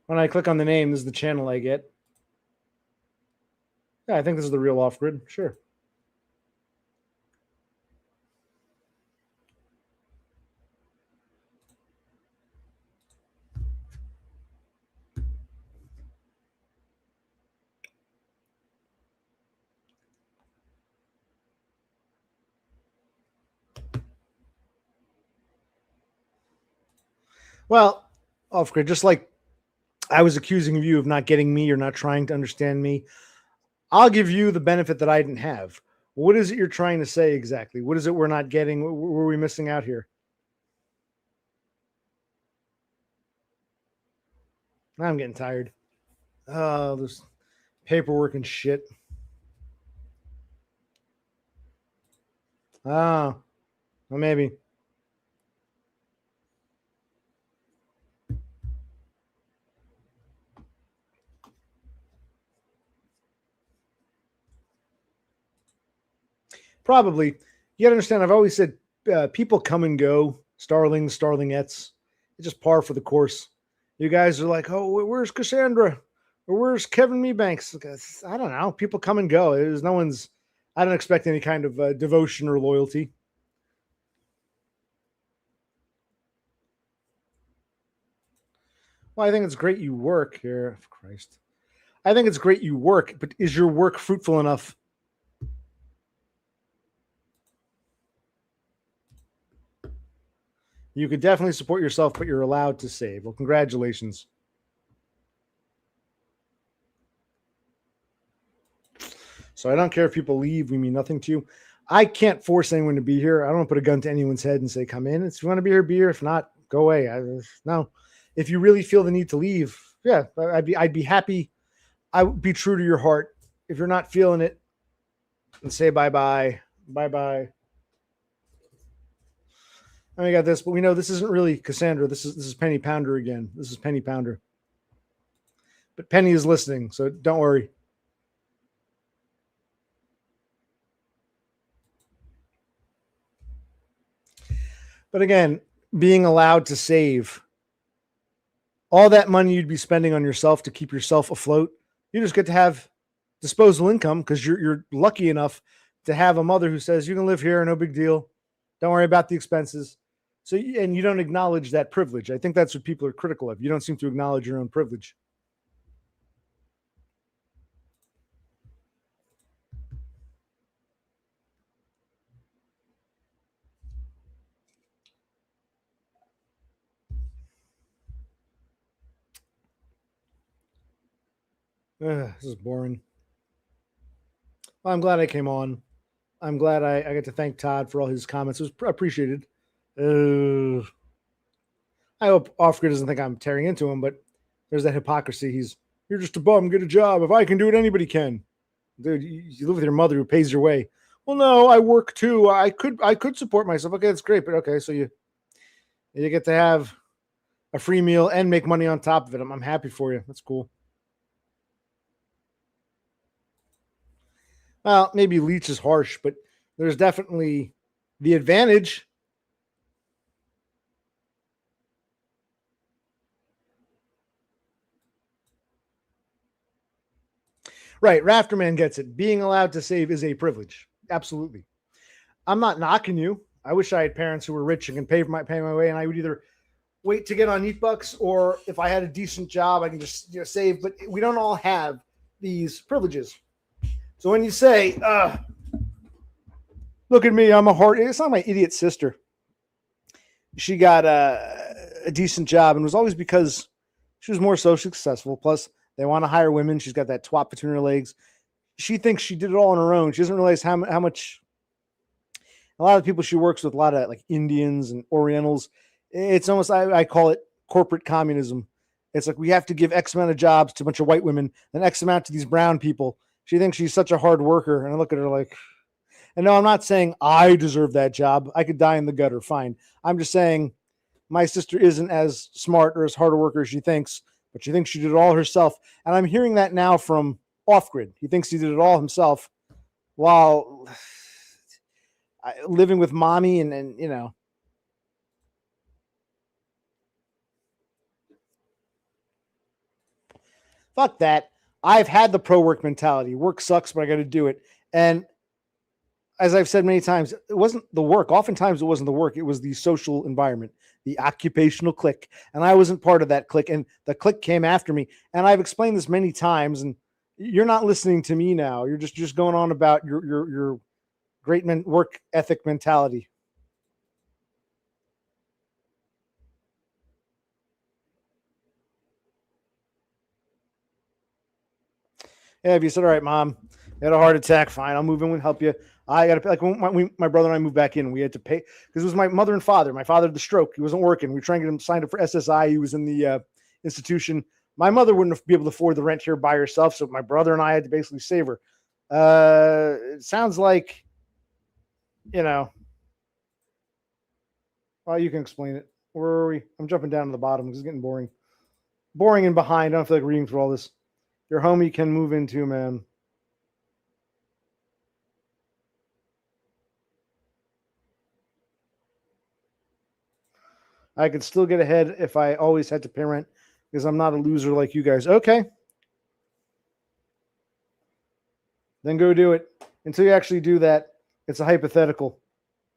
When I click on the name, this is the channel I get. Yeah, I think this is the real Offgrid. Sure. Well, Offgrid, just like I was accusing you of not getting me or not trying to understand me, I'll give you the benefit that I didn't have. What is it you're trying to say exactly? What is it we're not getting? What were we missing out here? I'm getting tired. Oh, there's paperwork and shit. Oh, well, maybe. Probably. You gotta understand, I've always said people come and go, starlings, starlingettes. It's just par for the course. You guys are like, oh, where's Cassandra? Or where's Kevin Mebanks? I don't know. People come and go. There's no one's, I don't expect any kind of devotion or loyalty. Well, I think it's great you work here. Christ. I think it's great you work, but is your work fruitful enough? You could definitely support yourself, but you're allowed to save. Well, congratulations. So I don't care if people leave. We mean nothing to you. I can't force anyone to be here. I don't put a gun to anyone's head and say, come in. If you want to be here, be here. If not, go away. No. If you really feel the need to leave, yeah, I'd be happy. I would be true to your heart. If you're not feeling it, and say bye-bye. Bye-bye. And we got this, but we know this isn't really Cassandra. This is Penny Pounder again. This is Penny Pounder. But Penny is listening, so don't worry. But again, being allowed to save all that money you'd be spending on yourself to keep yourself afloat, you just get to have disposable income because you're lucky enough to have a mother who says you can live here, no big deal. Don't worry about the expenses. So, and you don't acknowledge that privilege. I think that's what people are critical of. You don't seem to acknowledge your own privilege. This is boring. Well, I'm glad I came on. I'm glad I get to thank Todd for all his comments. It was appreciated. I hope Offgrid doesn't think I'm tearing into him, but there's that hypocrisy. You're just a bum, get a job. If I can do it, anybody can. Dude, you live with your mother who pays your way. Well, no, I work too. I could support myself. Okay, that's great, but okay, so you get to have a free meal and make money on top of it. I'm happy for you. That's cool. Well, maybe leech is harsh, but there's definitely the advantage. Right. Rafterman gets it. Being allowed to save is a privilege. Absolutely. I'm not knocking you. I wish I had parents who were rich and can pay my way, and I would either wait to get on Eat Bucks, or if I had a decent job, I can just save. But we don't all have these privileges. So when you say, "Look at me, I'm a hard," it's not my idiot sister. She got a decent job, and it was always because she was more socially successful. Plus, they want to hire women. She's got that twat between her legs. She thinks she did it all on her own. She doesn't realize how much. A lot of the people she works with, a lot of like Indians and Orientals, it's almost, I call it corporate communism. It's like we have to give X amount of jobs to a bunch of white women, then X amount to these brown people. She thinks she's such a hard worker. And I look at her like, and no, I'm not saying I deserve that job. I could die in the gutter. Fine. I'm just saying my sister isn't as smart or as hard a worker as she thinks, but she thinks she did it all herself. And I'm hearing that now from Off Grid. He thinks he did it all himself while living with mommy and you know. Fuck that. I've had the pro work mentality. Work sucks, but I got to do it. And as I've said many times, it wasn't the work. Oftentimes it wasn't the work. It was the social environment, the occupational clique. And I wasn't part of that clique. And the clique came after me. And I've explained this many times, and you're not listening to me now. You're just going on about your great work ethic mentality. Yeah, if you said, all right, mom, you had a heart attack, fine, I'll move in and help you. I got to pay. Like when my brother and I moved back in, we had to pay because it was my mother and father. My father had the stroke. He wasn't working. We were trying to get him signed up for SSI. He was in the institution. My mother wouldn't be able to afford the rent here by herself. So my brother and I had to basically save her. It sounds like, you know, well, you can explain it. Where are we? I'm jumping down to the bottom because it's getting boring. Boring and behind. I don't feel like reading through all this. Your homie can move into, man. I could still get ahead if I always had to pay rent because I'm not a loser like you guys. Okay. Then go do it. Until you actually do that, it's a hypothetical.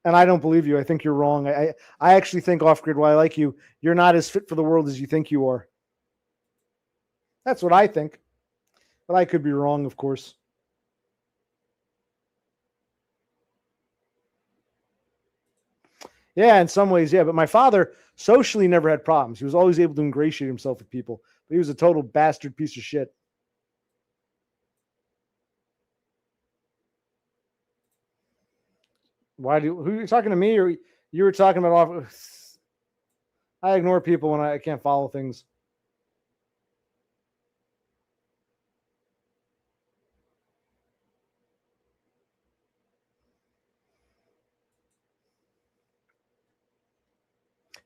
And I don't believe you. I think you're wrong. I actually think Off Grid, while I like you, you're not as fit for the world as you think you are. That's what I think. But I could be wrong, of course. Yeah, in some ways, yeah. But my father socially never had problems. He was always able to ingratiate himself with people. But he was a total bastard piece of shit. Who are you talking to me, or you were talking about I ignore people when I can't follow things.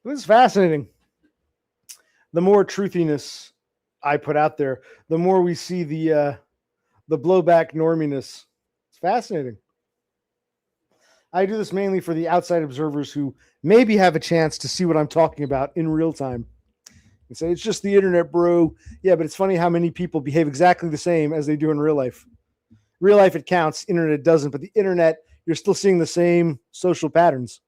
This is fascinating. The more truthiness I put out there, the more we see the blowback norminess. It's fascinating. I do this mainly for the outside observers who maybe have a chance to see what I'm talking about in real time. And say, it's just the internet, bro. Yeah, but it's funny how many people behave exactly the same as they do in real life. Real life, it counts. Internet doesn't. But the internet, you're still seeing the same social patterns.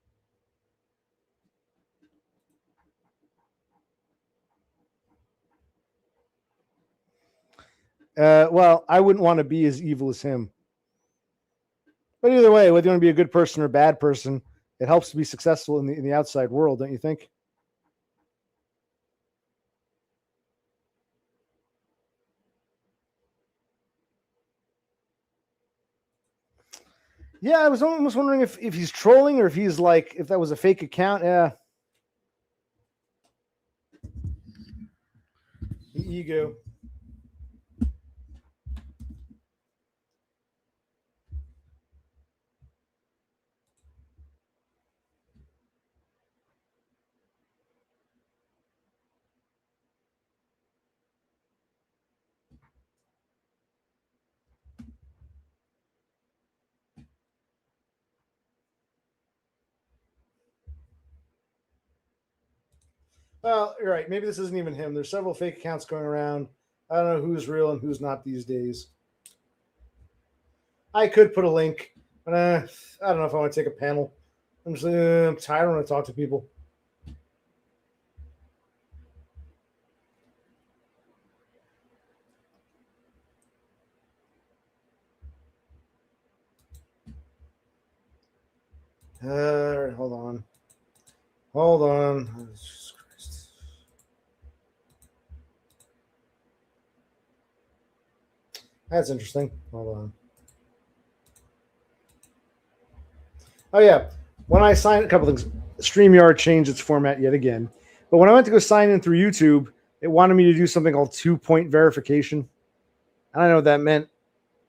Well, I wouldn't want to be as evil as him. But either way, whether you want to be a good person or a bad person, it helps to be successful in the outside world, don't you think? Yeah, I was almost wondering if he's trolling or if he's like, if that was a fake account. Yeah. The ego. Well, you're right. Maybe this isn't even him. There's several fake accounts going around. I don't know who's real and who's not these days. I could put a link, but I don't know if I want to take a panel. I'm just I'm tired. I don't want to talk to people. All right, hold on. Hold on. Oh, Jesus Christ. That's interesting. Hold on. Oh, yeah. When I signed a couple things, StreamYard changed its format yet again. But when I went to go sign in through YouTube, it wanted me to do something called 2-point verification. I don't know what that meant.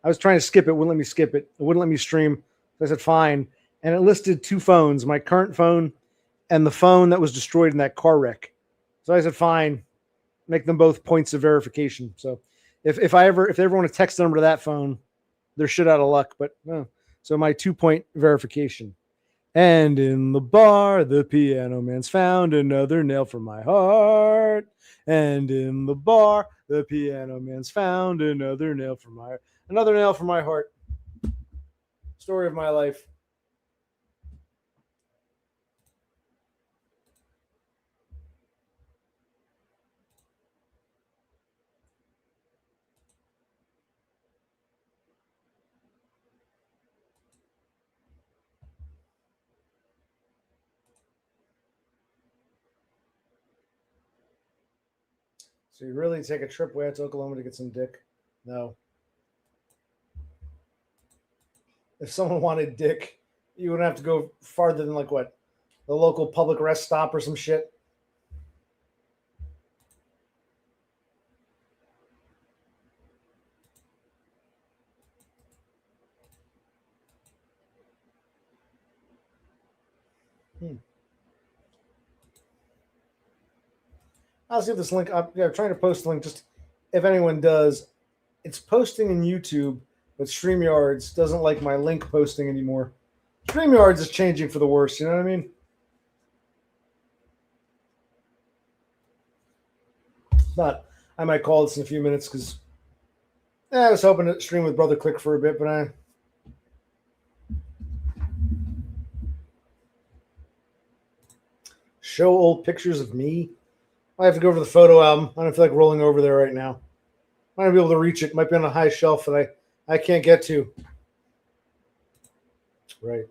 I was trying to skip it, wouldn't let me skip it. It wouldn't let me stream. So I said, fine. And it listed 2 phones, my current phone and the phone that was destroyed in that car wreck. So I said, fine, make them both points of verification. So if they ever want to text the number to that phone, they're shit out of luck. But so my 2-point verification. And in the bar, the piano man's found another nail for my heart. And in the bar, the piano man's found another nail for my heart. Story of my life. So you really take a trip way out to Oklahoma to get some dick? No. If someone wanted dick, you wouldn't have to go farther than the local public rest stop or some shit. I'll see if this link up. Yeah, I'm trying to post the link. Just if anyone does, it's posting in YouTube, but StreamYards doesn't like my link posting anymore. StreamYards is changing for the worse. You know what I mean? But I might call this in a few minutes because I was hoping to stream with Brother Click for a bit, but I. Show old pictures of me. I have to go over the photo album. I don't feel like rolling over there right now. I might be able to reach it. Might be on a high shelf that I can't get to. Right.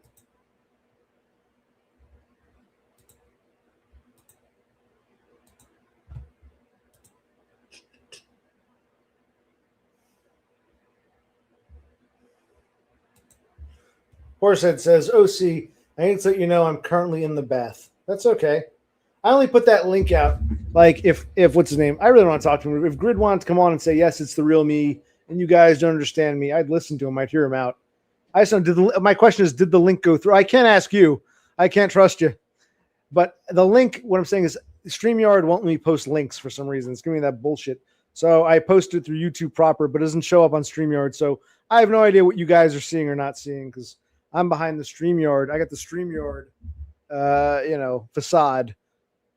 Horsehead says, OC, I need to let you know I'm currently in the bath. That's okay. I only put that link out. Like if what's his name? I really don't want to talk to him. If Grid wanted to come on and say, yes, it's the real me, and you guys don't understand me, I'd listen to him. I'd hear him out. I just don't. My question is, did the link go through? I can't ask you. I can't trust you. But the link, what I'm saying is, StreamYard won't let me post links for some reason. It's giving me that bullshit. So I posted through YouTube proper, but it doesn't show up on StreamYard. So I have no idea what you guys are seeing or not seeing because I'm behind the StreamYard. I got the StreamYard, facade,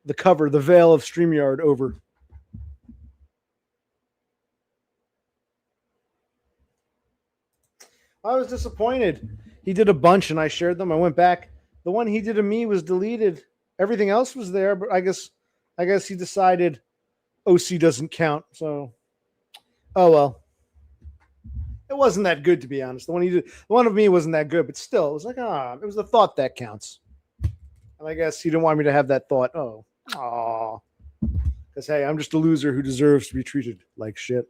the cover, the veil of StreamYard over. I was disappointed. He did a bunch and I shared them. I went back. The one he did to me was deleted. Everything else was there, but I guess he decided OC doesn't count. So, oh well. It wasn't that good, to be honest. The one of me wasn't that good, but still, it was like, it was the thought that counts. And I guess he didn't want me to have that thought. Because hey, I'm just a loser who deserves to be treated like shit.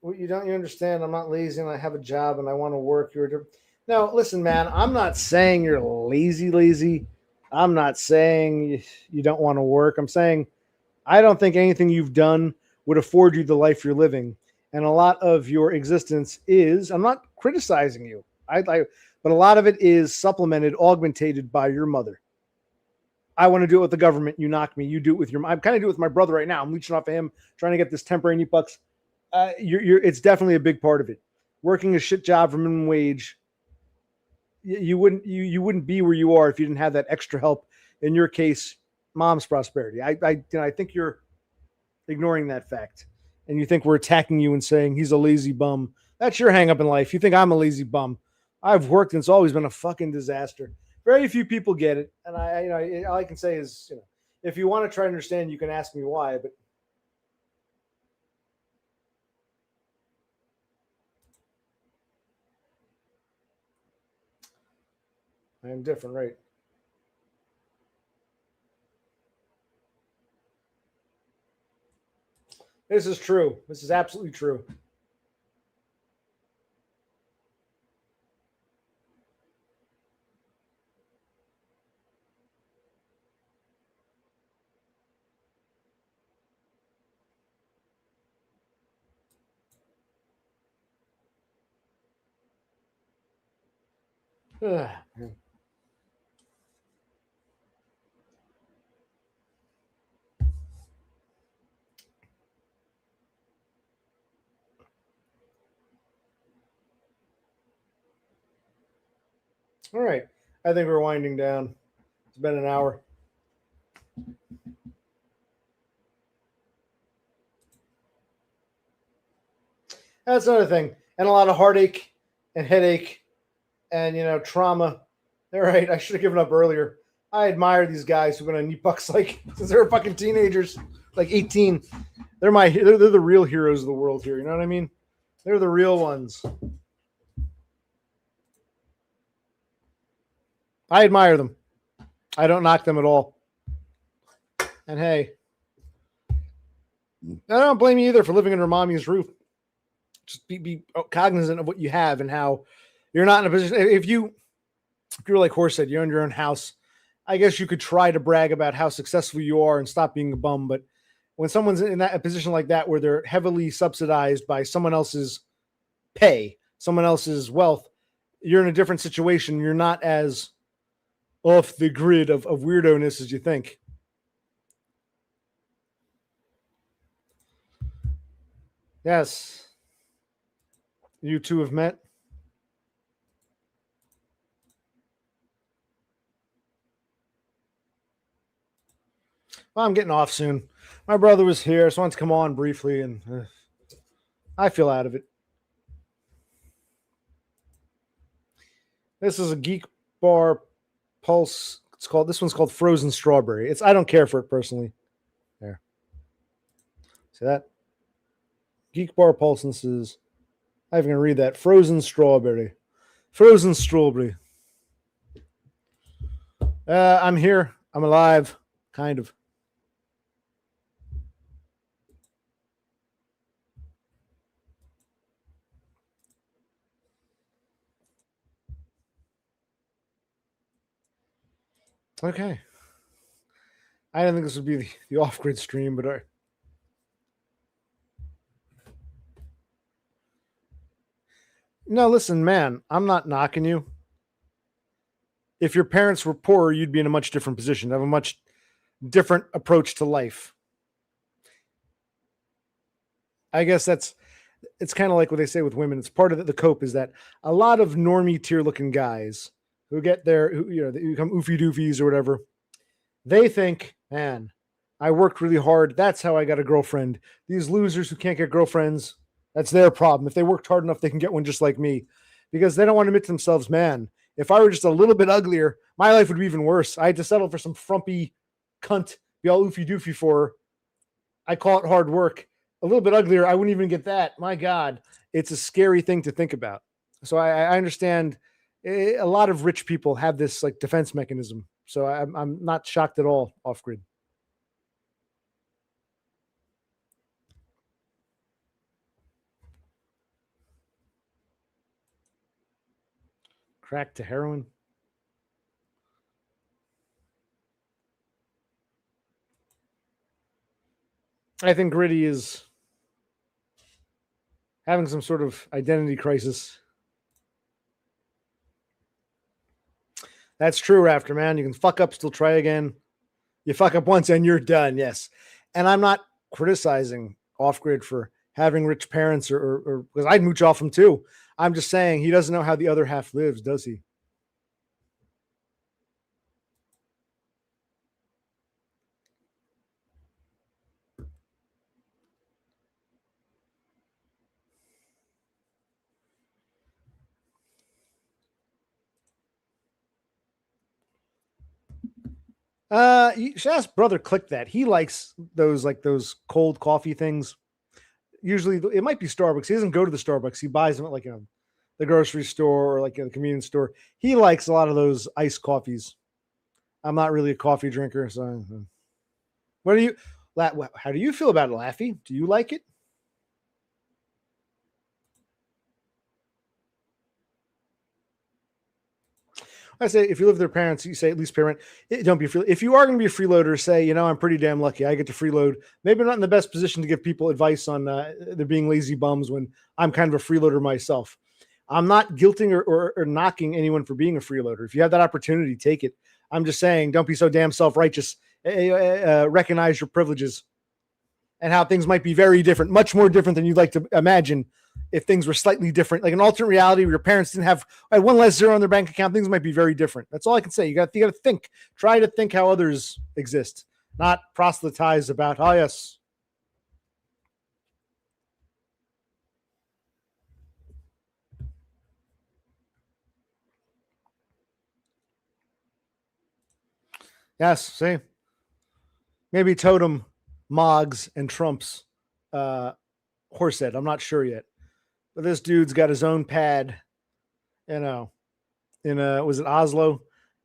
Well, you understand. I'm not lazy and I have a job and I want to work. No, listen, man, I'm not saying you're lazy. I'm not saying you don't want to work. I'm saying I don't think anything you've done would afford you the life you're living. And a lot of your existence is, I'm not criticizing you, but a lot of it is supplemented, augmented by your mother. I want to do it with the government. You knock me. You do it with I'm kind of doing it with my brother right now. I'm leeching off of him, trying to get this temporary knee bucks. It's definitely a big part of it. Working a shit job for minimum wage you wouldn't be where you are if you didn't have that extra help. In your case, mom's prosperity. I think you're ignoring that fact, and you think we're attacking you and saying he's a lazy bum. That's your hang up in life. You think I'm a lazy bum. I've worked and it's always been a fucking disaster. Very few people get it, and all I can say is, if you want to try to understand, you can ask me why, but I am different, right? This is true. This is absolutely true. Ugh. All right. I think we're winding down. It's been an hour. That's another thing. And a lot of heartache and headache and, trauma. All right. I should have given up earlier. I admire these guys who went on bucks like since they were fucking teenagers, like 18. They're the real heroes of the world here. You know what I mean? They're the real ones. I admire them. I don't knock them at all. And hey, I don't blame you either for living under mommy's roof. Just be cognizant of what you have and how you're not in a position. If you're like Horse said, you're in your own house, I guess you could try to brag about how successful you are and stop being a bum. But when someone's in a position like that, where they're heavily subsidized by someone else's pay, someone else's wealth, you're in a different situation. You're not as off the grid of weirdo-ness as you think. Yes. You two have met. Well, I'm getting off soon. My brother was here, so I wanted to come on briefly, and I feel out of it. This is a Geek Bar Pulse. This one's called Frozen Strawberry. I don't care for it personally. There. See that? Geek Bar Pulse, and this is, I'm even going to read that. Frozen Strawberry. Frozen Strawberry. I'm here. I'm alive. Kind of. Okay. I didn't think this would be the off-grid stream, but no, listen, man, I'm not knocking you. If your parents were poorer, you'd be in a much different position, have a much different approach to life. I guess it's kind of like what they say with women. It's part of the cope is that a lot of normie tier looking guys who get there, they become oofy doofies or whatever. They think, man, I worked really hard. That's how I got a girlfriend. These losers who can't get girlfriends, that's their problem. If they worked hard enough, they can get one just like me, because they don't want to admit to themselves, man, if I were just a little bit uglier, my life would be even worse. I had to settle for some frumpy cunt, be all oofy doofy for her. I call it hard work. A little bit uglier, I wouldn't even get that. My God, it's a scary thing to think about. So I understand a lot of rich people have this like defense mechanism. So I'm not shocked at all off grid. Crack to heroin. I think Gritty is having some sort of identity crisis. That's true, Rafter, man. You can fuck up, still try again. You fuck up once and you're done. Yes. And I'm not criticizing Off Grid for having rich parents or because I'd mooch off him too. I'm just saying he doesn't know how the other half lives, does he? You should ask brother Click that. He likes those cold coffee things. Usually it might be Starbucks. He doesn't go to the Starbucks. He buys them at like the grocery store or like a convenience store. He likes a lot of those iced coffees. I'm not really a coffee drinker, so what do you how do you feel about it, Laffy? Do you like it? I say if you live with their parents, you say at least parent. Don't be free. If you are going to be a freeloader, say I'm pretty damn lucky. I get to freeload. Maybe I'm not in the best position to give people advice on they're being lazy bums when I'm kind of a freeloader myself. I'm not guilting or knocking anyone for being a freeloader. If you have that opportunity, take it. I'm just saying, don't be so damn self-righteous. Recognize your privileges and how things might be very different, much more different than you'd like to imagine. If things were slightly different, like an alternate reality where your parents didn't had one less zero on their bank account, things might be very different. That's all I can say. You got to think, try to think how others exist, not proselytize about, oh, yes. Yes, see, maybe Totem, Moggs, and Trump's Horsehead. I'm not sure yet. But this dude's got his own pad, in was it Oslo?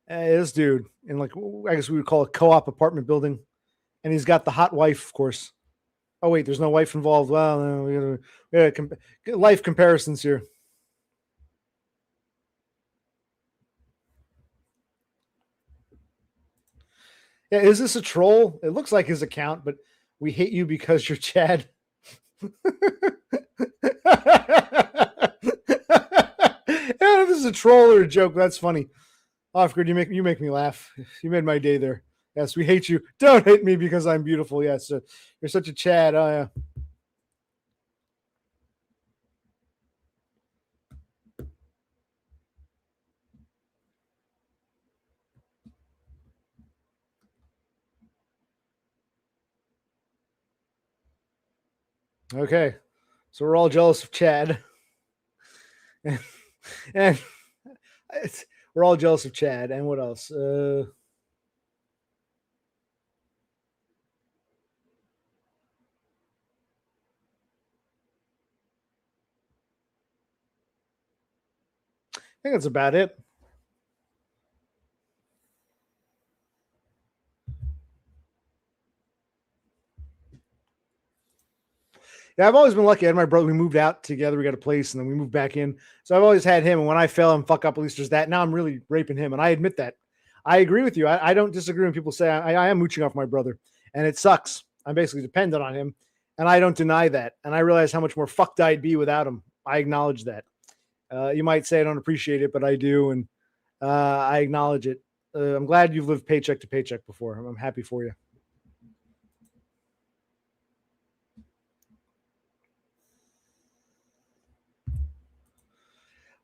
This dude in like I guess we would call a co-op apartment building, and he's got the hot wife, of course. Oh wait, there's no wife involved. Well, no, we gotta life comparisons here. Yeah, is this a troll? It looks like his account, but we hate you because you're Chad. If this is a troll or a joke, that's funny. Offgrid, you make me laugh. You made my day there. Yes, we hate you. Don't hate me because I'm beautiful. Yes, you're such a Chad. Oh yeah. Okay, so we're all jealous of Chad, and we're all jealous of Chad. And what else? I think that's about it. Yeah, I've always been lucky. I had my brother. We moved out together. We got a place, and then we moved back in. So I've always had him. And when I fail and fuck up, at least there's that. Now I'm really raping him, and I admit that. I agree with you. I don't disagree when people say I am mooching off my brother, and it sucks. I'm basically dependent on him, and I don't deny that. And I realize how much more fucked I'd be without him. I acknowledge that. You might say I don't appreciate it, but I do, and I acknowledge it. I'm glad you've lived paycheck to paycheck before. I'm happy for you.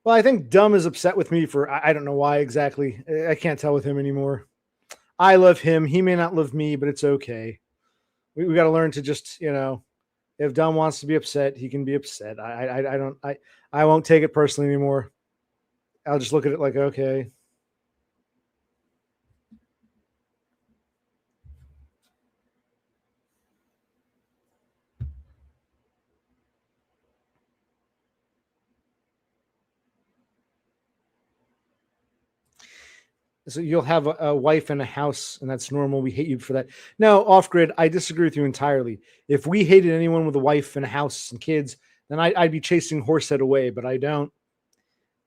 Well, I think Dumb is upset with me for I don't know why exactly. I can't tell with him anymore. I love him. He may not love me, but it's okay. We got to learn to just, if Dumb wants to be upset, he can be upset. I won't take it personally anymore. I'll just look at it like, okay. So you'll have a wife and a house, and that's normal. We hate you for that. No, off grid, I disagree with you entirely. If we hated anyone with a wife and a house and kids, then I'd be chasing Horsehead away, but I don't.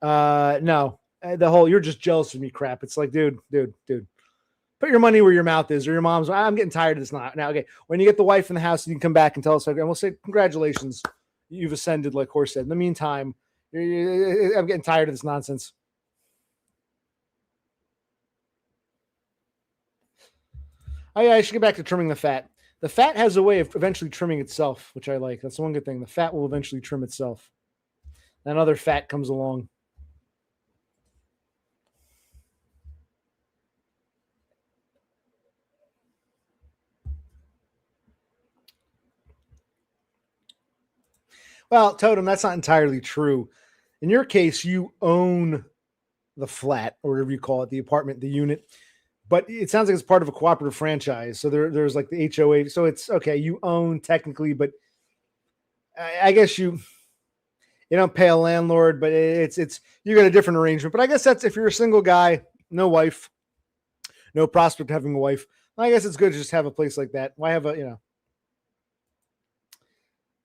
No, the whole you're just jealous of me crap. It's like, dude, put your money where your mouth is, or your mom's. I'm getting tired of this now. Okay, when you get the wife in the house, you can come back and tell us, okay, and we'll say congratulations, you've ascended like Horsehead. In the meantime, I'm getting tired of this nonsense. Oh, yeah, I should get back to trimming the fat. The fat has a way of eventually trimming itself, which I like. That's the one good thing. The fat will eventually trim itself. Then other fat comes along. Well, Totem, that's not entirely true. In your case, you own the flat, or whatever you call it, the apartment, the unit. but it sounds like it's part of a cooperative franchise. So there's like the HOA. So it's okay. You own technically, but I guess you don't pay a landlord, but it's you got a different arrangement. But I guess that's if you're a single guy, no wife, no prospect of having a wife. I guess it's good to just have a place like that. Why have a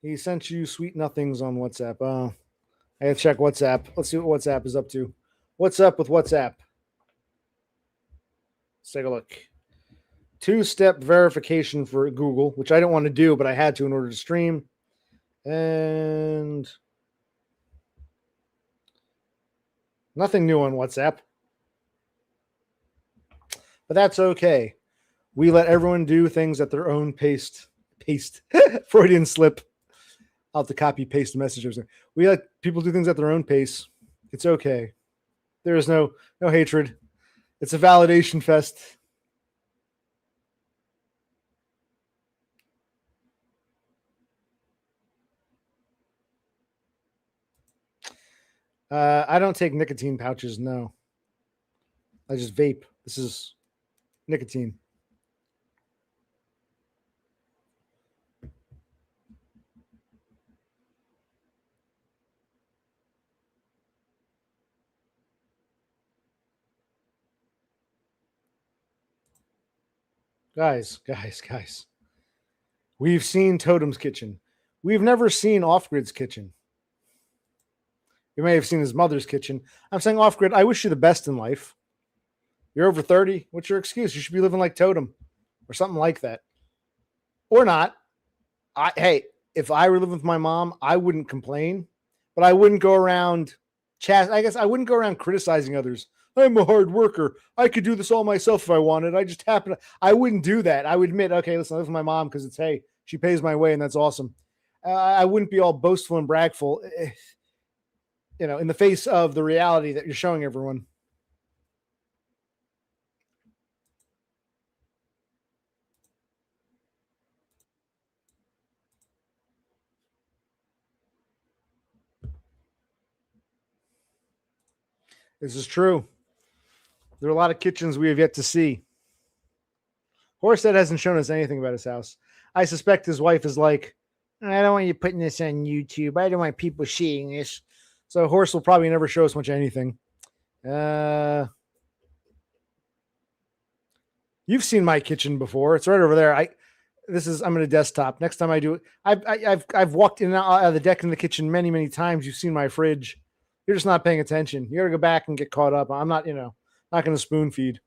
He sent you sweet nothings on WhatsApp. Oh, I have to check WhatsApp. Let's see what WhatsApp is up to. What's up with WhatsApp? Let's take a look. 2-step verification for Google, which I didn't want to do, but I had to in order to stream. And nothing new on WhatsApp. But that's okay. We let everyone do things at their own pace. Freudian slip. I'll have to copy paste messages. We let people do things at their own pace. It's okay. There is no hatred. It's a validation fest. I don't take nicotine pouches. No, I just vape. This is nicotine. Guys. We've seen Totem's kitchen. We've never seen Off-Grid's kitchen. You may have seen his mother's kitchen. I'm saying Off-Grid, I wish you the best in life. You're over 30. What's your excuse? You should be living like Totem or something like that. Or not. Hey, if I were living with my mom, I wouldn't complain, but I wouldn't go around I guess I wouldn't go around criticizing others. I'm a hard worker. I could do this all myself if I wanted. I just happen to. I wouldn't do that. I would admit, okay, listen, I live with my mom because it's, hey, she pays my way and that's awesome. I wouldn't be all boastful and bragful, in the face of the reality that you're showing everyone. This is true. There are a lot of kitchens we have yet to see. Horsehead hasn't shown us anything about his house. I suspect his wife is like, I don't want you putting this on YouTube. I don't want people seeing this. So Horse will probably never show us much of anything. You've seen my kitchen before. It's right over there. I'm in a desktop. Next time I do it, I've walked in and out of the deck in the kitchen many, many times. You've seen my fridge. You're just not paying attention. You got to go back and get caught up. I'm not, not going to spoon feed.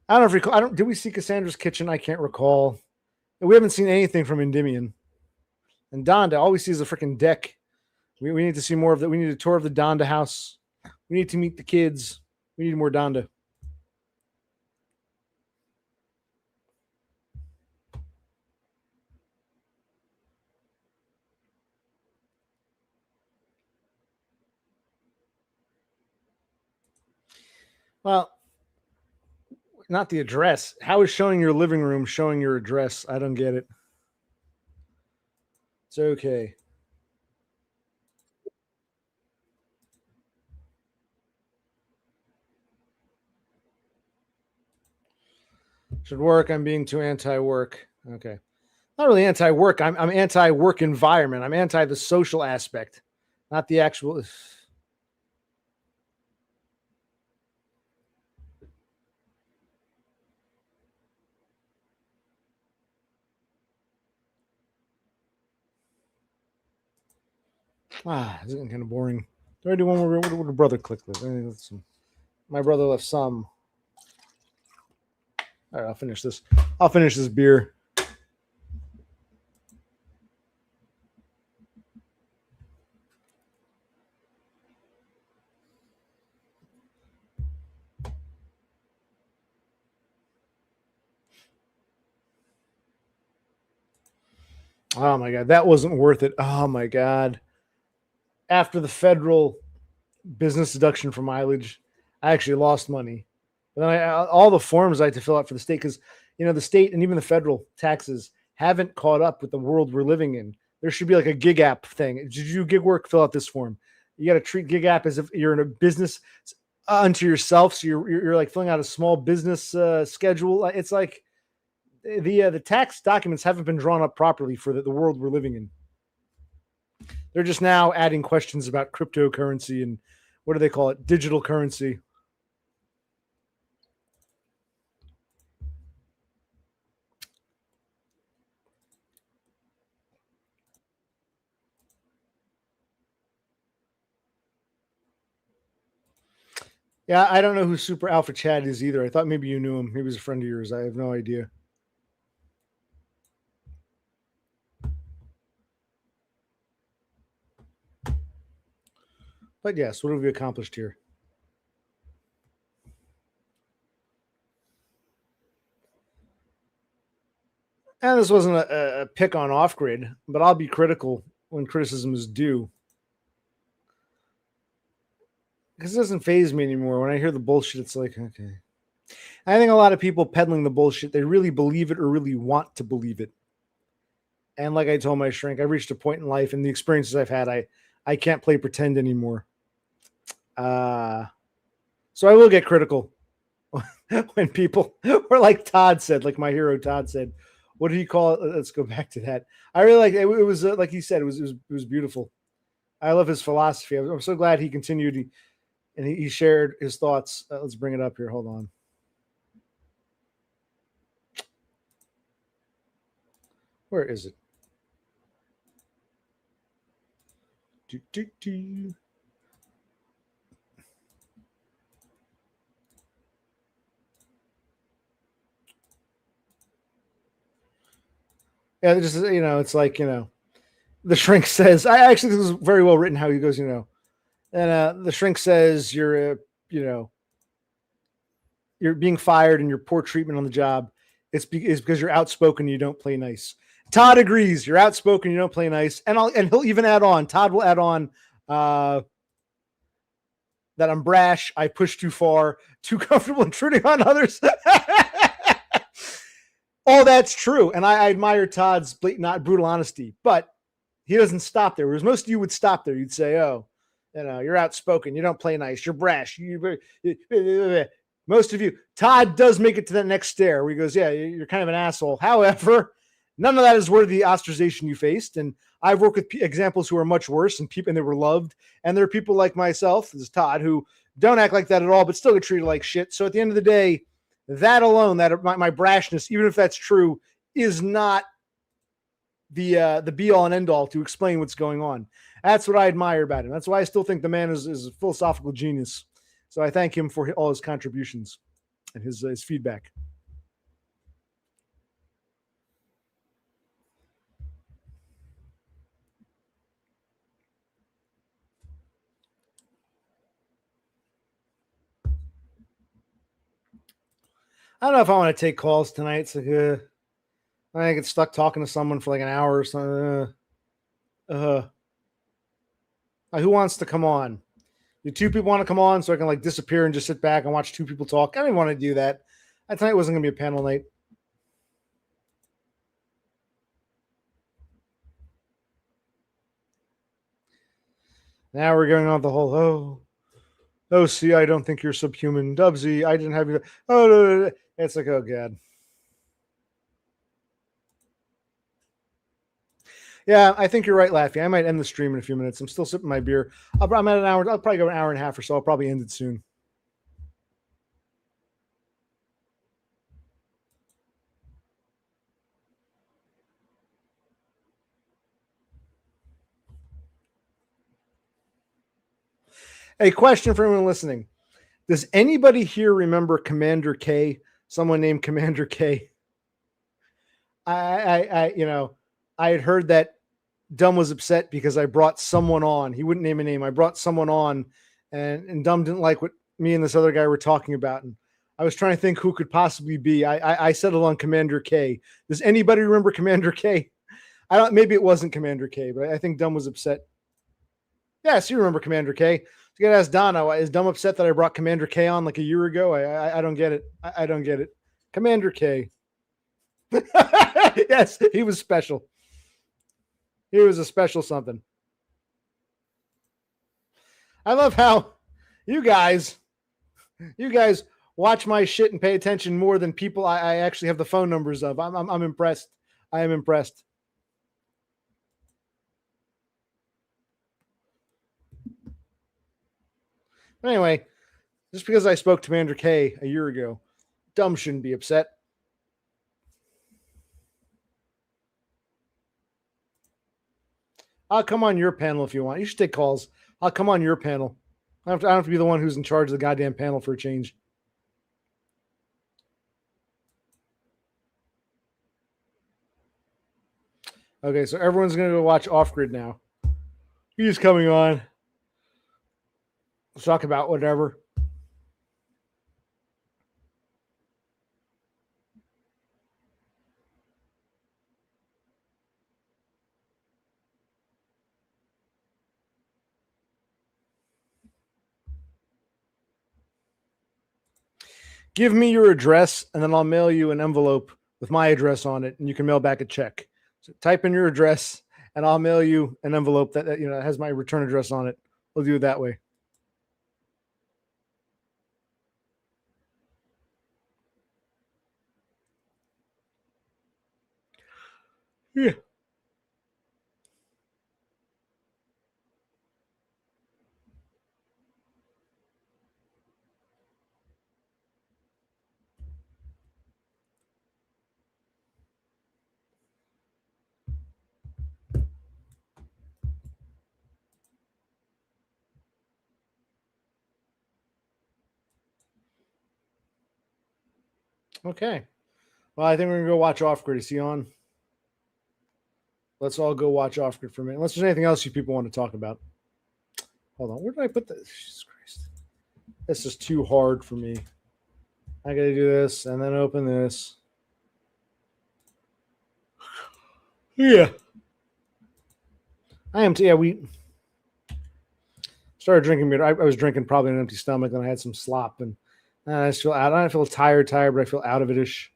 I don't know if recall. Did we see Cassandra's kitchen? I can't recall. We haven't seen anything from Endymion. And Donda, all we see is a freaking deck. We need to see more of that. We need a tour of the Donda house. We need to meet the kids. We need more Donda. Well, not the address. How is showing your living room showing your address? I don't get it. It's okay. Should work. I'm being too anti-work. Okay. Not really anti-work. I'm anti-work environment. I'm anti the social aspect, not the actual. This is getting kind of boring. Do I do one more? What would a brother click this? My brother left some. All right, I'll finish this. I'll finish this beer. Oh my God, that wasn't worth it. Oh my God. After the federal business deduction for mileage, I actually lost money. But then all the forms I had to fill out for the state, because the state and even the federal taxes haven't caught up with the world we're living in. There should be like a gig app thing. Did you do gig work? Fill out this form. You got to treat gig app as if you're in a business. unto yourself. So you're like filling out a small business schedule. It's like the tax documents haven't been drawn up properly for the world we're living in. They're just now adding questions about cryptocurrency and what do they call it? Digital currency. Yeah, I don't know who Super Alpha Chad is either. I thought maybe you knew him. Maybe he's a friend of yours. I have no idea. But yes, what have we accomplished here? And this wasn't a pick on off grid, but I'll be critical when criticism is due. Because it doesn't faze me anymore. When I hear the bullshit, it's like, okay. I think a lot of people peddling the bullshit, they really believe it or really want to believe it. And like I told my shrink, I've reached a point in life and the experiences I've had, I can't play pretend anymore. So I will get critical when people, or like Todd said, like my hero Todd said, what did he call it? Let's go back to that. I really like it. It was like he said, it was beautiful. I love his philosophy. I'm so glad he continued and he shared his thoughts. Let's bring it up here. Hold on. Where is it? Yeah, just, it's like, the shrink says, I actually, this is very well written how he goes, and the shrink says you're being fired and your poor treatment on the job. It's because you're outspoken and you don't play nice. Todd agrees. You're outspoken, you don't play nice. And he'll even add on, Todd will add on that I'm brash, I push too far, too comfortable intruding on others. All that's true. And I admire Todd's not brutal honesty, but he doesn't stop there. Whereas most of you would stop there. You'd say, oh, you're outspoken. You don't play nice. You're brash. Most of you, Todd does make it to that next stair where he goes, yeah, you're kind of an asshole. However, none of that is worth the ostracization you faced. And I've worked with examples who are much worse and they were loved. And there are people like myself, this is Todd, who don't act like that at all, but still get treated like shit. So at the end of the day, that alone, that my brashness, even if that's true, is not the be all and end all to explain what's going on. That's what I admire about him. That's why I still think the man is a philosophical genius. So I thank him for all his contributions and his feedback. I don't know if I want to take calls tonight. It's like, I get stuck talking to someone for like an hour or something. Who wants to come on? Do two people want to come on so I can like disappear and just sit back and watch two people talk? I didn't want to do that. Tonight wasn't going to be a panel night. Now we're going on the whole, see, I don't think you're subhuman. Dubsy, I didn't have you. Oh, no. It's like, oh, God. Yeah, I think you're right, Laffy. I might end the stream in a few minutes. I'm still sipping my beer. I'm at an hour. I'll probably go an hour and a half or so. I'll probably end it soon. A question for everyone listening. Does anybody here remember Commander K? Someone named Commander K? I had heard that Dumb was upset because I brought someone on. He wouldn't name a name. I brought someone on, and Dumb didn't like what me and this other guy were talking about. And I was trying to think who could possibly be. I settled on Commander K. Does anybody remember Commander K? Maybe it wasn't Commander K, but I think Dumb was upset. Yes, you remember Commander K. You gotta ask Donna, is Dumb upset that I brought Commander K on like a year ago? I don't get it. I don't get it. Commander K. Yes, he was special. He was a special something. I love how you guys You guys watch my shit and pay attention more than people I actually have the phone numbers of. I'm impressed. I am impressed. Anyway, just because I spoke to Commander K a year ago, Dumb shouldn't be upset. I'll come on your panel if you want. You should take calls. I'll come on your panel. I don't have to be the one who's in charge of the goddamn panel for a change. Okay, so everyone's going to go watch Off Grid now. He's coming on. Let's talk about whatever. Give me your address, and then I'll mail you an envelope with my address on it, and you can mail back a check. So type in your address, and I'll mail you an envelope that has my return address on it. We'll do it that way. Yeah. Okay. Well, I think we're going to go watch Off Grid. Is he on? Let's all go watch Off Grid for a minute. Unless there's anything else you people want to talk about. Hold on. Where did I put this? Jesus Christ. This is too hard for me. I got to do this and then open this. Yeah. I am. We started drinking beer. I was drinking probably an empty stomach, and I had some slop, and I just feel out. I don't feel tired, but I feel out of it-ish.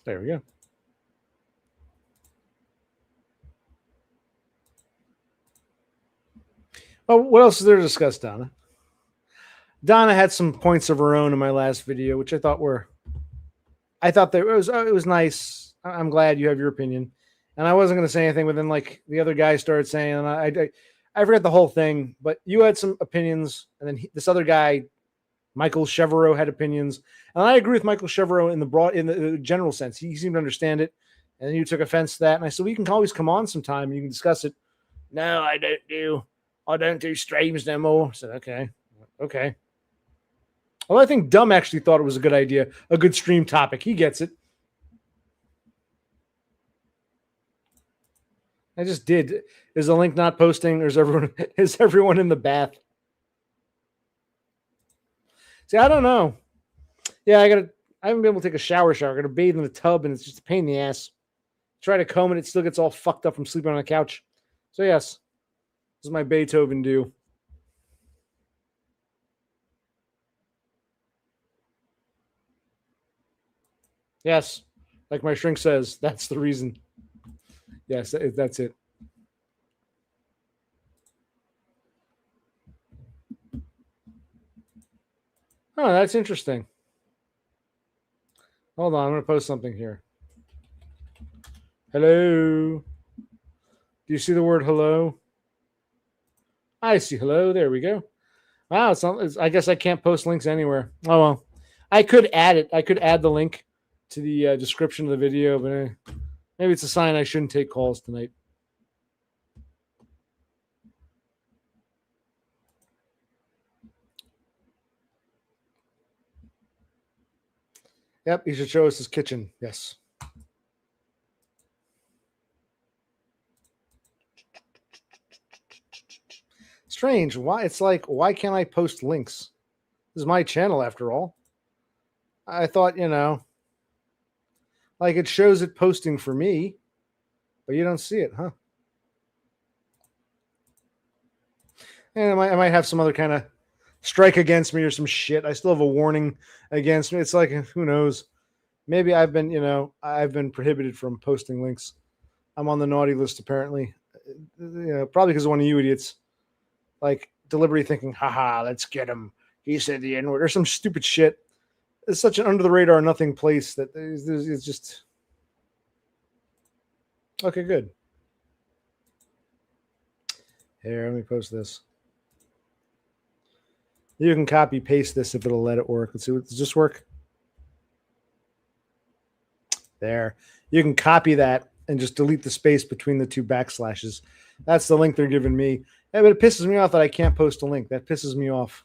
There we go. Oh, what else is there to discuss, Donna? Donna had some points of her own in my last video, which I thought it was nice. I'm glad you have your opinion. And I wasn't going to say anything, but then like the other guy started saying, and I forget the whole thing, but you had some opinions, and then this other guy, Michael Chevreau, had opinions, and I agree with Michael Chevreau in the general sense. He seemed to understand it, and then you took offense to that, and I said, we can always come on sometime and you can discuss it. No, I don't do streams no more. I said, okay. Well, I think Dumb actually thought it was a good idea, a good stream topic. He gets it. I just did. Is the link not posting? Is everyone in the bath? See, I don't know. Yeah, I haven't been able to take a shower. I got to bathe in the tub, and it's just a pain in the ass. Try to comb it, it still gets all fucked up from sleeping on the couch. So yes, this is my Beethoven due. Yes, like my shrink says, that's the reason. Yes, that's it. Oh, that's interesting. Hold on, I'm going to post something here. Hello. Do you see the word hello? I see hello. There we go. Wow, I guess I can't post links anywhere. Oh, well. I could add it. I could add the link to the description of the video, but maybe it's a sign I shouldn't take calls tonight. Yep, he should show us his kitchen. Yes. Strange. Why? It's like, why can't I post links? This is my channel after all. I thought, like it shows it posting for me, but you don't see it, huh? And I might have some other kind of strike against me or some shit. I still have a warning against me. It's like, who knows? Maybe I've been prohibited from posting links. I'm on the naughty list apparently. Probably because of one of you idiots, like deliberately thinking, haha, let's get him. He said the N-word or some stupid shit. It's such an under the radar nothing place that it's just okay. Good. Here, let me post this. You can copy paste this if it'll let it work. Let's see. Does this work? There. You can copy that and just delete the space between the two backslashes. That's the link they're giving me. Yeah, but it pisses me off that I can't post a link. That pisses me off.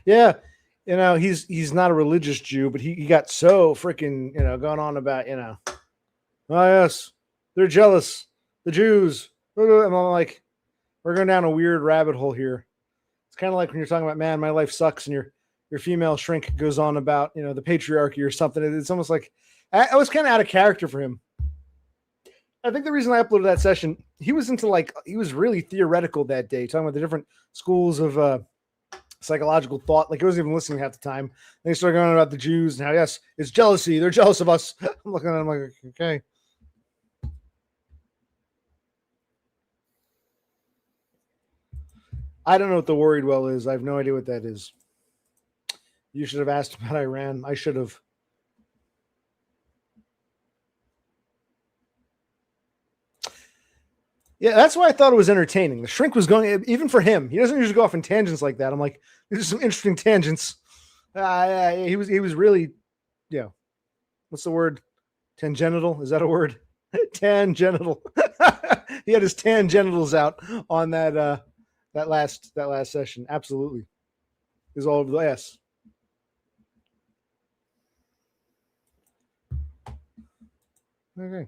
Yeah, he's not a religious Jew, but he got so freaking, going on about, oh yes, they're jealous, the Jews. And I'm like, we're going down a weird rabbit hole here. It's kind of like when you're talking about, man, my life sucks, and your female shrink goes on about, the patriarchy or something. It's almost like I was kind of out of character for him. I think the reason I uploaded that session, he was really theoretical that day, talking about the different schools of psychological thought. Like, I wasn't even listening half the time. And they started going on about the Jews and how, yes, it's jealousy. They're jealous of us. I'm looking at him like, okay. I don't know what the worried well is. I have no idea what that is. You should have asked about Iran. I should have. Yeah, that's why I thought it was entertaining. The shrink was going, even for him, he doesn't usually go off in tangents like that. I'm like, these are some interesting tangents. He was really, what's the word? Tangential? Is that a word? Tangential. He had his tangenitals out on that last session. Absolutely. It was all over the ass. Okay.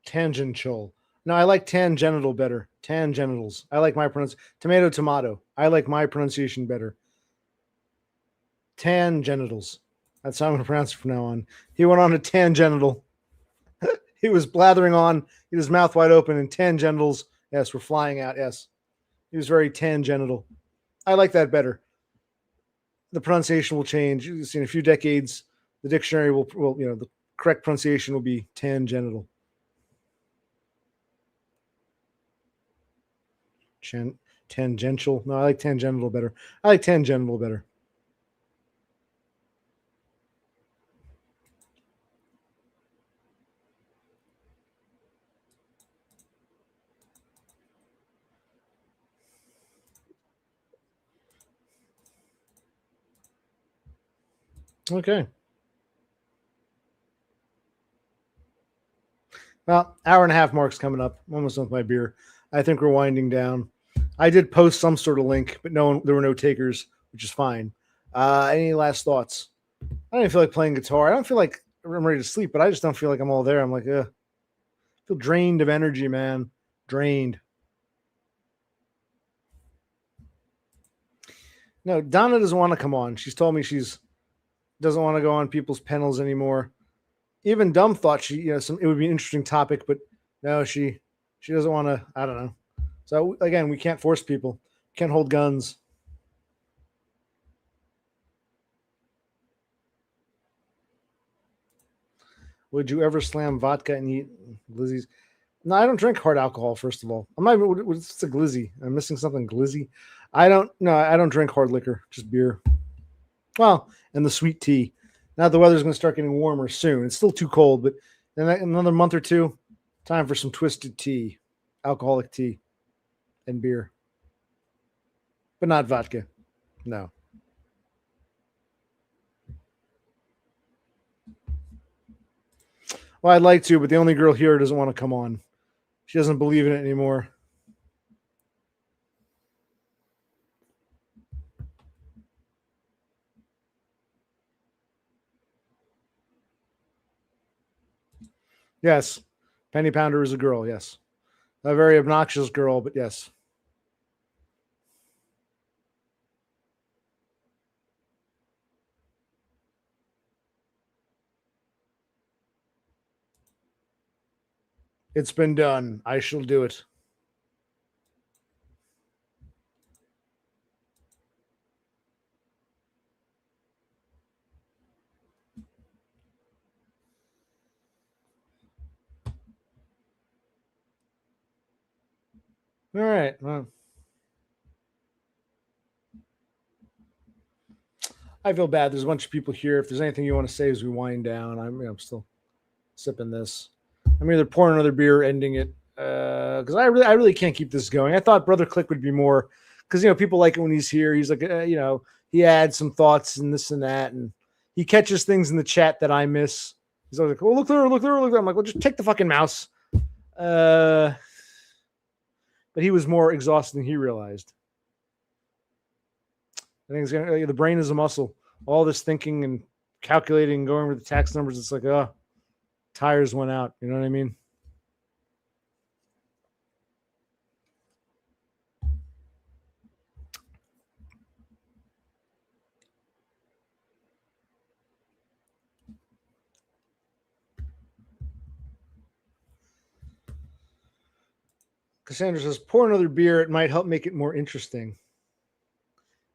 Tangential. No, I like tangential better. Tangenitals. I like my tomato. I like my pronunciation better. Tangenitals. That's how I'm going to pronounce it from now on. He went on a tangential. He was blathering on. He had his mouth wide open, and tangenitals, yes, were flying out. Yes. He was very tangential. I like that better. The pronunciation will change. In a few decades, the dictionary will the correct pronunciation will be tangential. Tangential. No, I like tangential better. Okay. Well, hour and a half mark's coming up. I'm almost done with my beer. I think we're winding down. I did post some sort of link, but there were no takers, which is fine. Any last thoughts? I don't even feel like playing guitar. I don't feel like I'm ready to sleep, but I just don't feel like I'm all there. I'm like, I feel drained of energy, man. Drained. No, Donna doesn't want to come on. She's told me doesn't want to go on people's panels anymore. Even Dumb thought it would be an interesting topic, but no, she doesn't want to. I don't know. So again, we can't force people. Can't hold guns. Would you ever slam vodka and eat glizzies? No, I don't drink hard alcohol. First of all, I'm not even. What's a glizzy? I'm missing something. Glizzy? I don't drink hard liquor. Just beer. Well, and the sweet tea. Now the weather's going to start getting warmer soon. It's still too cold, but in another month or two, time for some twisted tea, alcoholic tea, and beer. But not vodka. No. Well, I'd like to, but the only girl here doesn't want to come on. She doesn't believe in it anymore. Yes. Penny Pounder is a girl, yes. A very obnoxious girl, but yes. It's been done. I shall do it. All right. Well, I feel bad. There's a bunch of people here. If there's anything you want to say as we wind down, I'm still sipping this. I'm either pouring another beer, or ending it, because I really can't keep this going. I thought Brother Click would be more, because people like it when he's here. He's like, he adds some thoughts and this and that, and he catches things in the chat that I miss. He's always like, "Oh, look there, look there, look there." I'm like, "Well, just take the fucking mouse." But he was more exhausted than he realized. I think the brain is a muscle. All this thinking and calculating, going over the tax numbers, it's like, tires went out. You know what I mean? Cassandra says, pour another beer. It might help make it more interesting.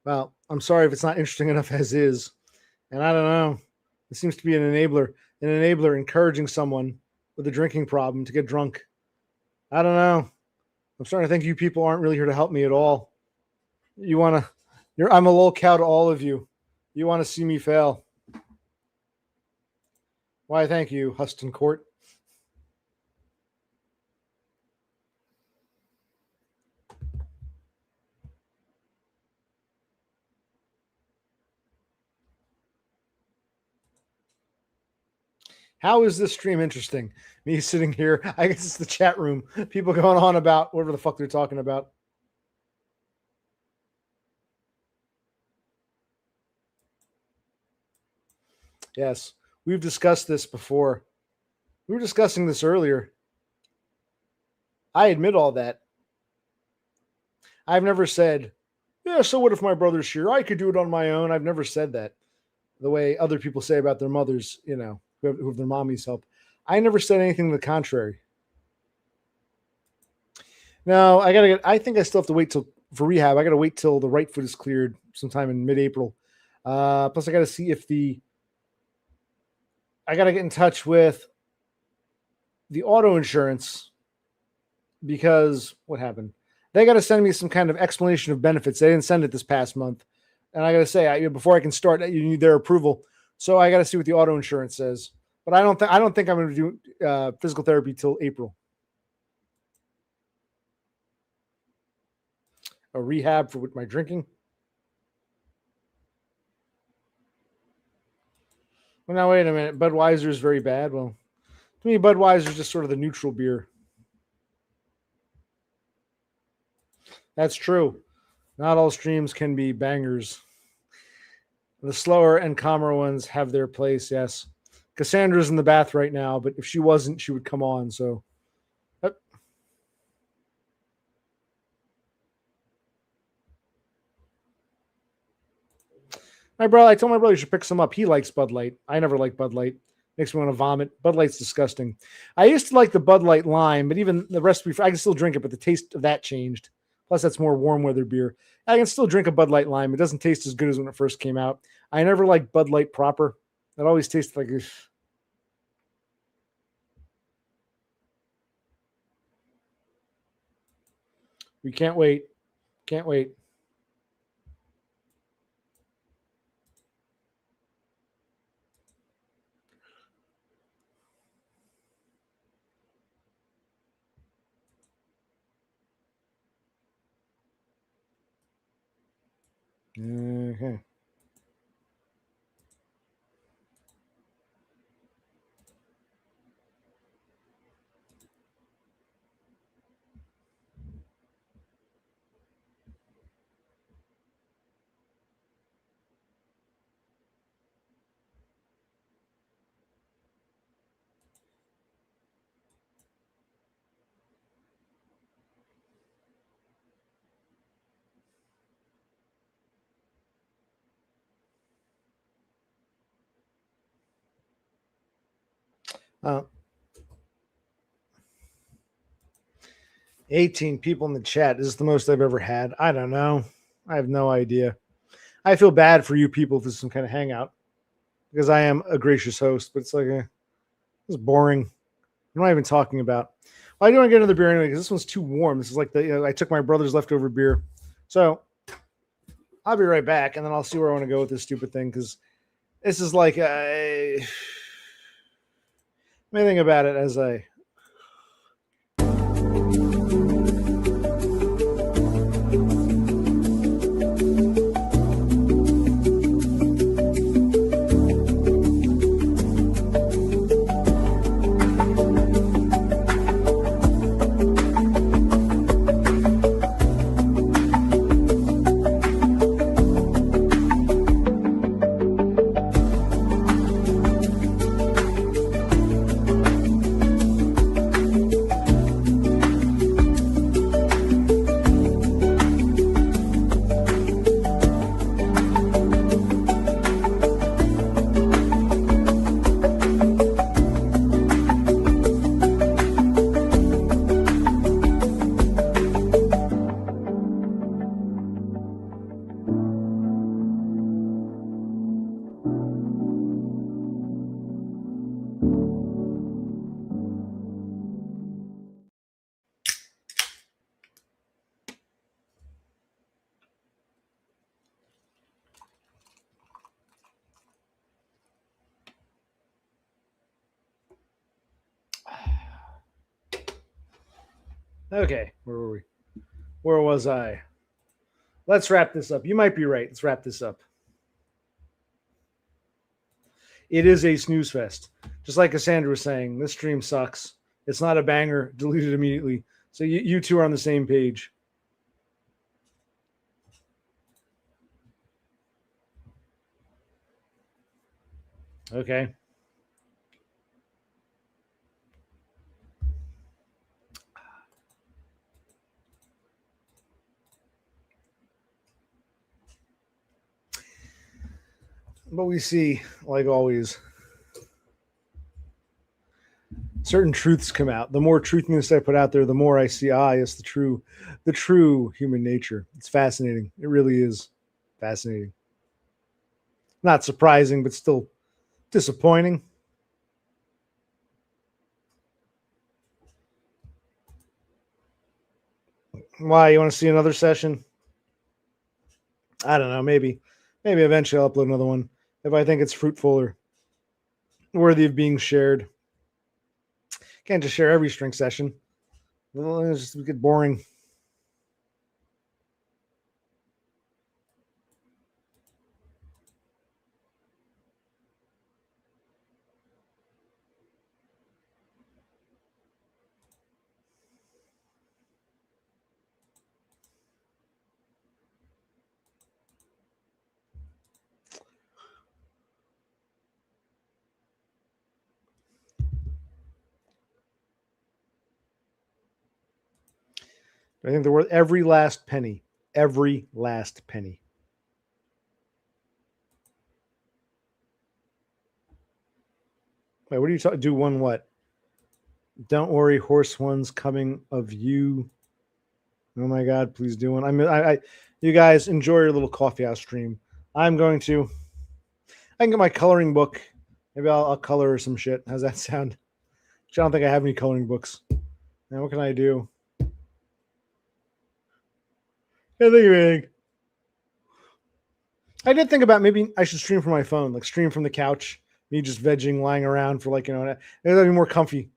Well, I'm sorry if it's not interesting enough as is. And I don't know. It seems to be an enabler encouraging someone with a drinking problem to get drunk. I don't know. I'm starting to think you people aren't really here to help me at all. I'm a lol cow to all of you. You want to see me fail. Why, thank you, Huston Court. How is this stream interesting? Me sitting here, I guess it's the chat room. People going on about whatever the fuck they're talking about. Yes, we've discussed this before. We were discussing this earlier. I admit all that. I've never said, yeah, so what if my brother's here? I could do it on my own. I've never said that. The way other people say about their mothers, who have their mommies help. I never said anything to the contrary. No, I think I still have to wait for rehab. I got to wait till the right foot is cleared sometime in mid-April. Plus I got to see if I got to get in touch with the auto insurance, because what happened? They got to send me some kind of explanation of benefits. They didn't send it this past month. And I got to say, before I can start, you need their approval. So I got to see what the auto insurance says. But I don't think I'm going to do physical therapy till April. A rehab for my drinking. Well, now wait a minute. Budweiser is very bad. Well, to me, Budweiser is just sort of the neutral beer. That's true. Not all streams can be bangers. The slower and calmer ones have their place, yes. Cassandra's in the bath right now, but if she wasn't, she would come on. So, I told my brother you should pick some up. He likes Bud Light. I never liked Bud Light. Makes me want to vomit. Bud Light's disgusting. I used to like the Bud Light Lime, but even the recipe, I can still drink it, but the taste of that changed. Plus, that's more warm weather beer. I can still drink a Bud Light Lime. It doesn't taste as good as when it first came out. I never liked Bud Light proper. It always tasted like this. We can't wait. Can't wait. Okay. 18 people in the chat. This is the most I've ever had. I don't know. I have no idea. I feel bad for you people if this is some kind of hangout because I am a gracious host, but it's like, it's boring. I'm not even talking about. Well, I do want to get another beer anyway because this one's too warm. This is like I took my brother's leftover beer. So I'll be right back and then I'll see where I want to go with this stupid thing because this is like, let me think about it as I. Okay, where were we? Where was I? Let's wrap this up. You might be right. Let's wrap this up. It is a snooze fest. Just like Cassandra was saying, this stream sucks. It's not a banger. Delete it immediately. So you two are on the same page. Okay. But we see, like always, certain truths come out. The more truthiness I put out there, the more I see, yes, the true human nature. It's fascinating. It really is fascinating. Not surprising, but still disappointing. Why? You want to see another session? I don't know. Maybe eventually I'll upload another one if I think it's fruitful or worthy of being shared. Can't just share every string session. Well, it's just get boring. I think they're worth every last penny. Every last penny. Wait, what are you talking? Do one what? Don't worry, horse one's coming of you. Oh my God, please do one. You guys enjoy your little coffee house stream. I'm going to. I can get my coloring book. Maybe I'll color some shit. How's that sound? I don't think I have any coloring books. Now, what can I do? Can't think of anything. I did think about maybe I should stream from my phone, like stream from the couch, me just vegging, lying around for like, that'd be more comfy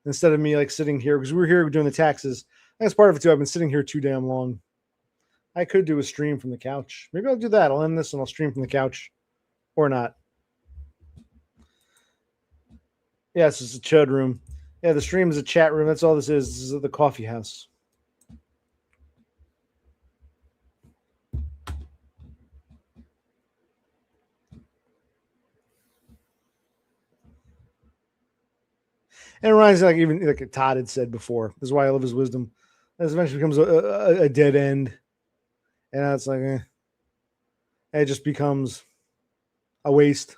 instead of me like sitting here because we were here doing the taxes. That's part of it too. I've been sitting here too damn long. I could do a stream from the couch. Maybe I'll do that. I'll end this and I'll stream from the couch or not. Yeah, this is a chud room. Yeah, the stream is a chat room. That's all this is. This is the coffee house. And it reminds me, like even like Todd had said before, this is why I love his wisdom. This eventually becomes a dead end. And now it's like, it just becomes a waste.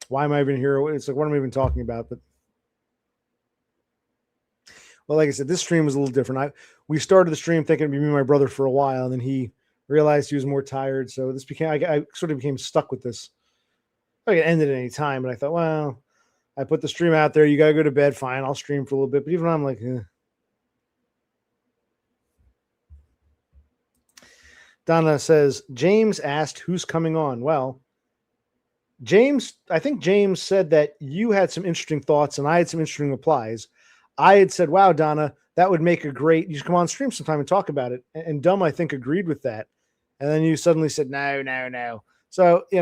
Why am I even here? It's like, what am I even talking about? But Well, like I said, this stream was a little different. We started the stream thinking it'd be me and my brother for a while, and then he realized he was more tired. So this became, I sort of became stuck with this. I could end it at any time, but I thought, well, I put the stream out there. You got to go to bed. Fine. I'll stream for a little bit. But even I'm like, Donna says, James asked who's coming on. Well, James, I think James said that you had some interesting thoughts and I had some interesting replies. I had said, wow, Donna, that would make a great, you should come on stream sometime and talk about it. And Dumb, I think, agreed with that. And then you suddenly said, no. So, I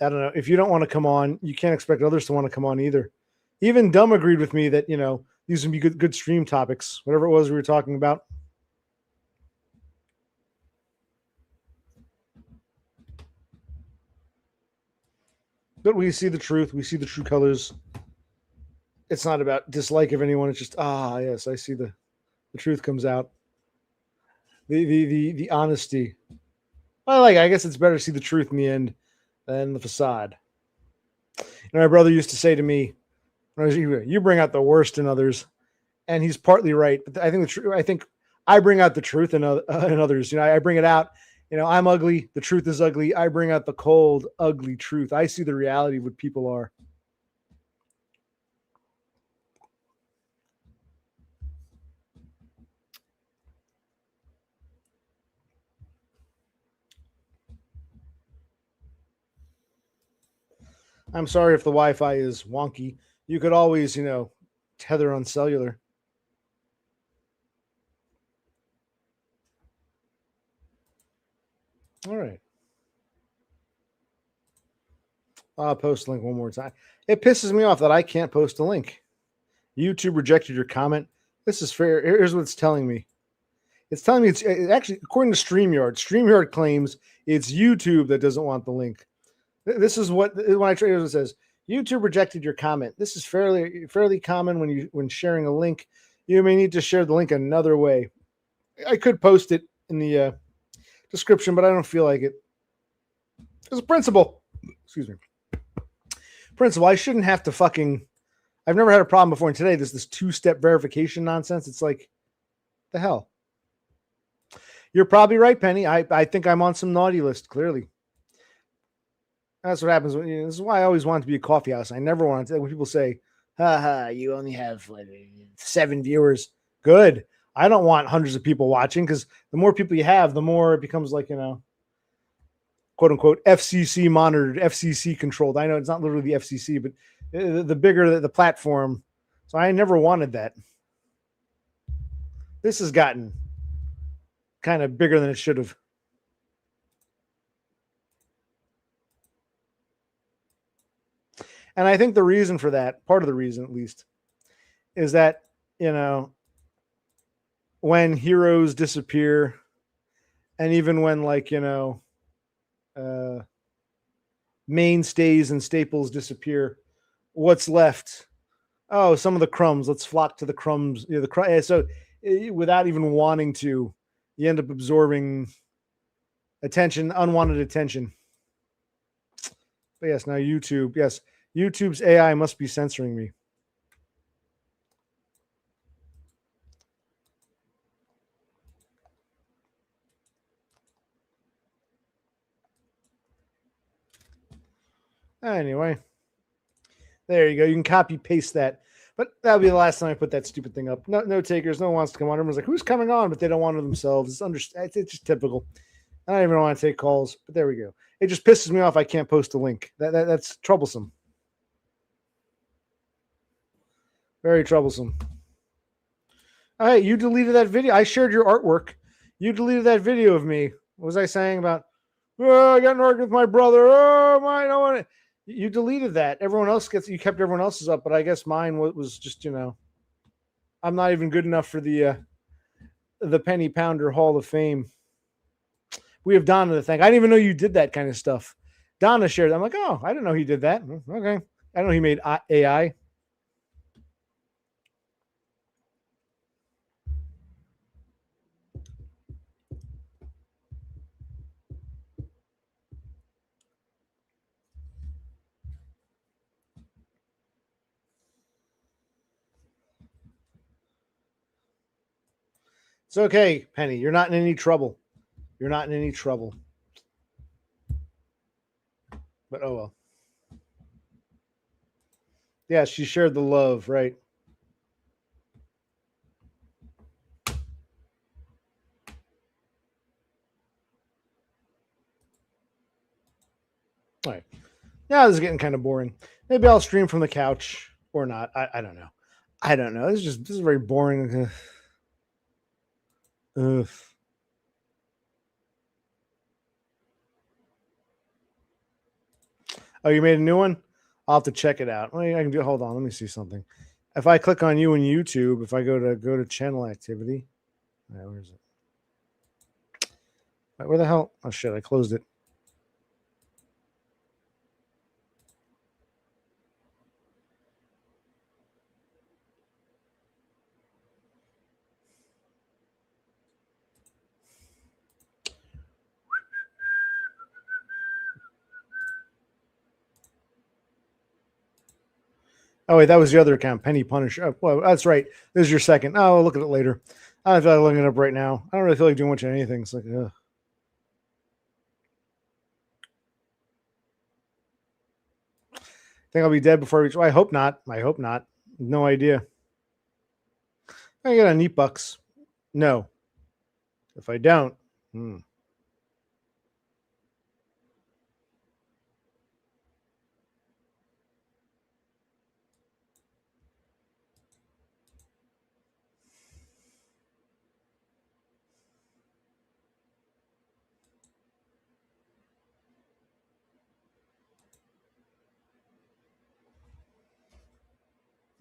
don't know. If you don't want to come on, you can't expect others to want to come on either. Even Dumb agreed with me that, these would be good stream topics, whatever it was we were talking about. But we see the truth. We see the true colors. It's not about dislike of anyone. It's just, yes, I see the truth comes out. The honesty. I guess it's better to see the truth in the end than the facade. My brother used to say to me, you bring out the worst in others. And he's partly right. But I think I bring out the truth in others. I bring it out. I'm ugly. The truth is ugly. I bring out the cold, ugly truth. I see the reality of what people are. I'm sorry if the Wi-Fi is wonky. You could always, tether on cellular. All right. I'll post a link one more time. It pisses me off that I can't post a link. YouTube rejected your comment. This is fair. Here's what it's telling me. It's telling me it's actually, according to StreamYard, StreamYard claims it's YouTube that doesn't want the link. This is what, when I try, it says, YouTube rejected your comment. This is fairly common when sharing a link. You may need to share the link another way. I could post it in the description, but I don't feel like it. As a principle, excuse me. Principle, I shouldn't have to I've never had a problem before. And today there's this 2-step verification nonsense. It's like, the hell? You're probably right, Penny. I think I'm on some naughty list, clearly. That's what happens. This is why I always wanted to be a coffee house. I never wanted to. When people say, you only have 7 viewers. Good. I don't want hundreds of people watching, because the more people you have, the more it becomes like, quote unquote, FCC monitored, FCC controlled. I know it's not literally the FCC, but the bigger the platform. So I never wanted that. This has gotten kind of bigger than it should have. And I think the reason for that, part of the reason at least, is that, when heroes disappear, and even when mainstays and staples disappear, what's left? Oh, some of the crumbs. Let's flock to the crumbs. So without even wanting to, you end up absorbing attention, unwanted attention. But yes, now YouTube. Yes, YouTube's AI must be censoring me. Anyway, there you go. You can copy paste that. But that'll be the last time I put that stupid thing up. No takers. No one wants to come on. Everyone's like, who's coming on? But they don't want it themselves. It's just typical. I don't even want to take calls. But there we go. It just pisses me off. I can't post a link. That's troublesome. Very troublesome. All right, you deleted that video. I shared your artwork. You deleted that video of me. What was I saying about, I got in an argument with my brother. Oh, I don't want it. You deleted that. You kept everyone else's up, but I guess mine was just, I'm not even good enough for the Penny Pounder Hall of Fame. We have Donna to thank. I didn't even know you did that kind of stuff. Donna shared. I'm like, oh, I didn't know he did that. Okay. I know he made AI. It's okay, Penny. You're not in any trouble. You're not in any trouble. But oh well. Yeah, she shared the love, right? All right. Now this is getting kind of boring. Maybe I'll stream from the couch or not. I don't know. I don't know. This is very boring. Ugh. Oh, you made a new one? I'll have to check it out. I can do. Hold on. Let me see something. If I click on you in YouTube, if I go to channel activity, where is it? Where the hell? Oh shit! I closed it. Oh wait, that was the other account, Penny Punisher. Oh, well, that's right. This is your second. Oh, I'll look at it later. I don't feel like looking it up right now. I don't really feel like doing much of anything. It's like, ugh. Think I'll be dead before I reach. Well, I hope not. I hope not. No idea. I get a neat bucks. No. If I don't,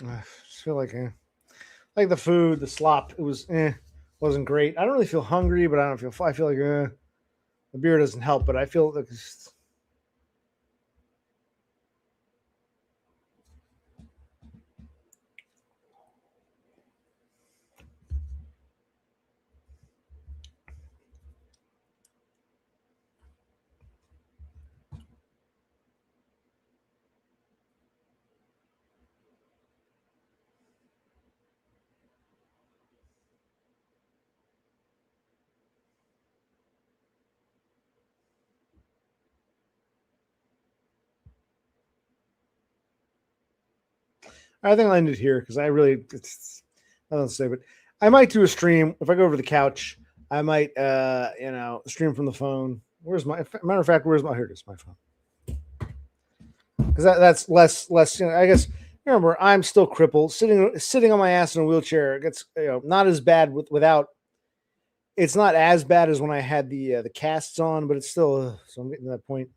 I just feel like the food, the slop. It was wasn't great. I don't really feel hungry, but I don't feel. I feel like the beer doesn't help. But I feel like I think I'll end it here because I really I don't say, but I might do a stream if I go over to the couch. I might stream from the phone. Where's my matter of fact? Where's my here? It is my phone. Because that's less. I guess remember I'm still crippled, sitting on my ass in a wheelchair. It gets not as bad without. It's not as bad as when I had the casts on, but it's still. So I'm getting to that point.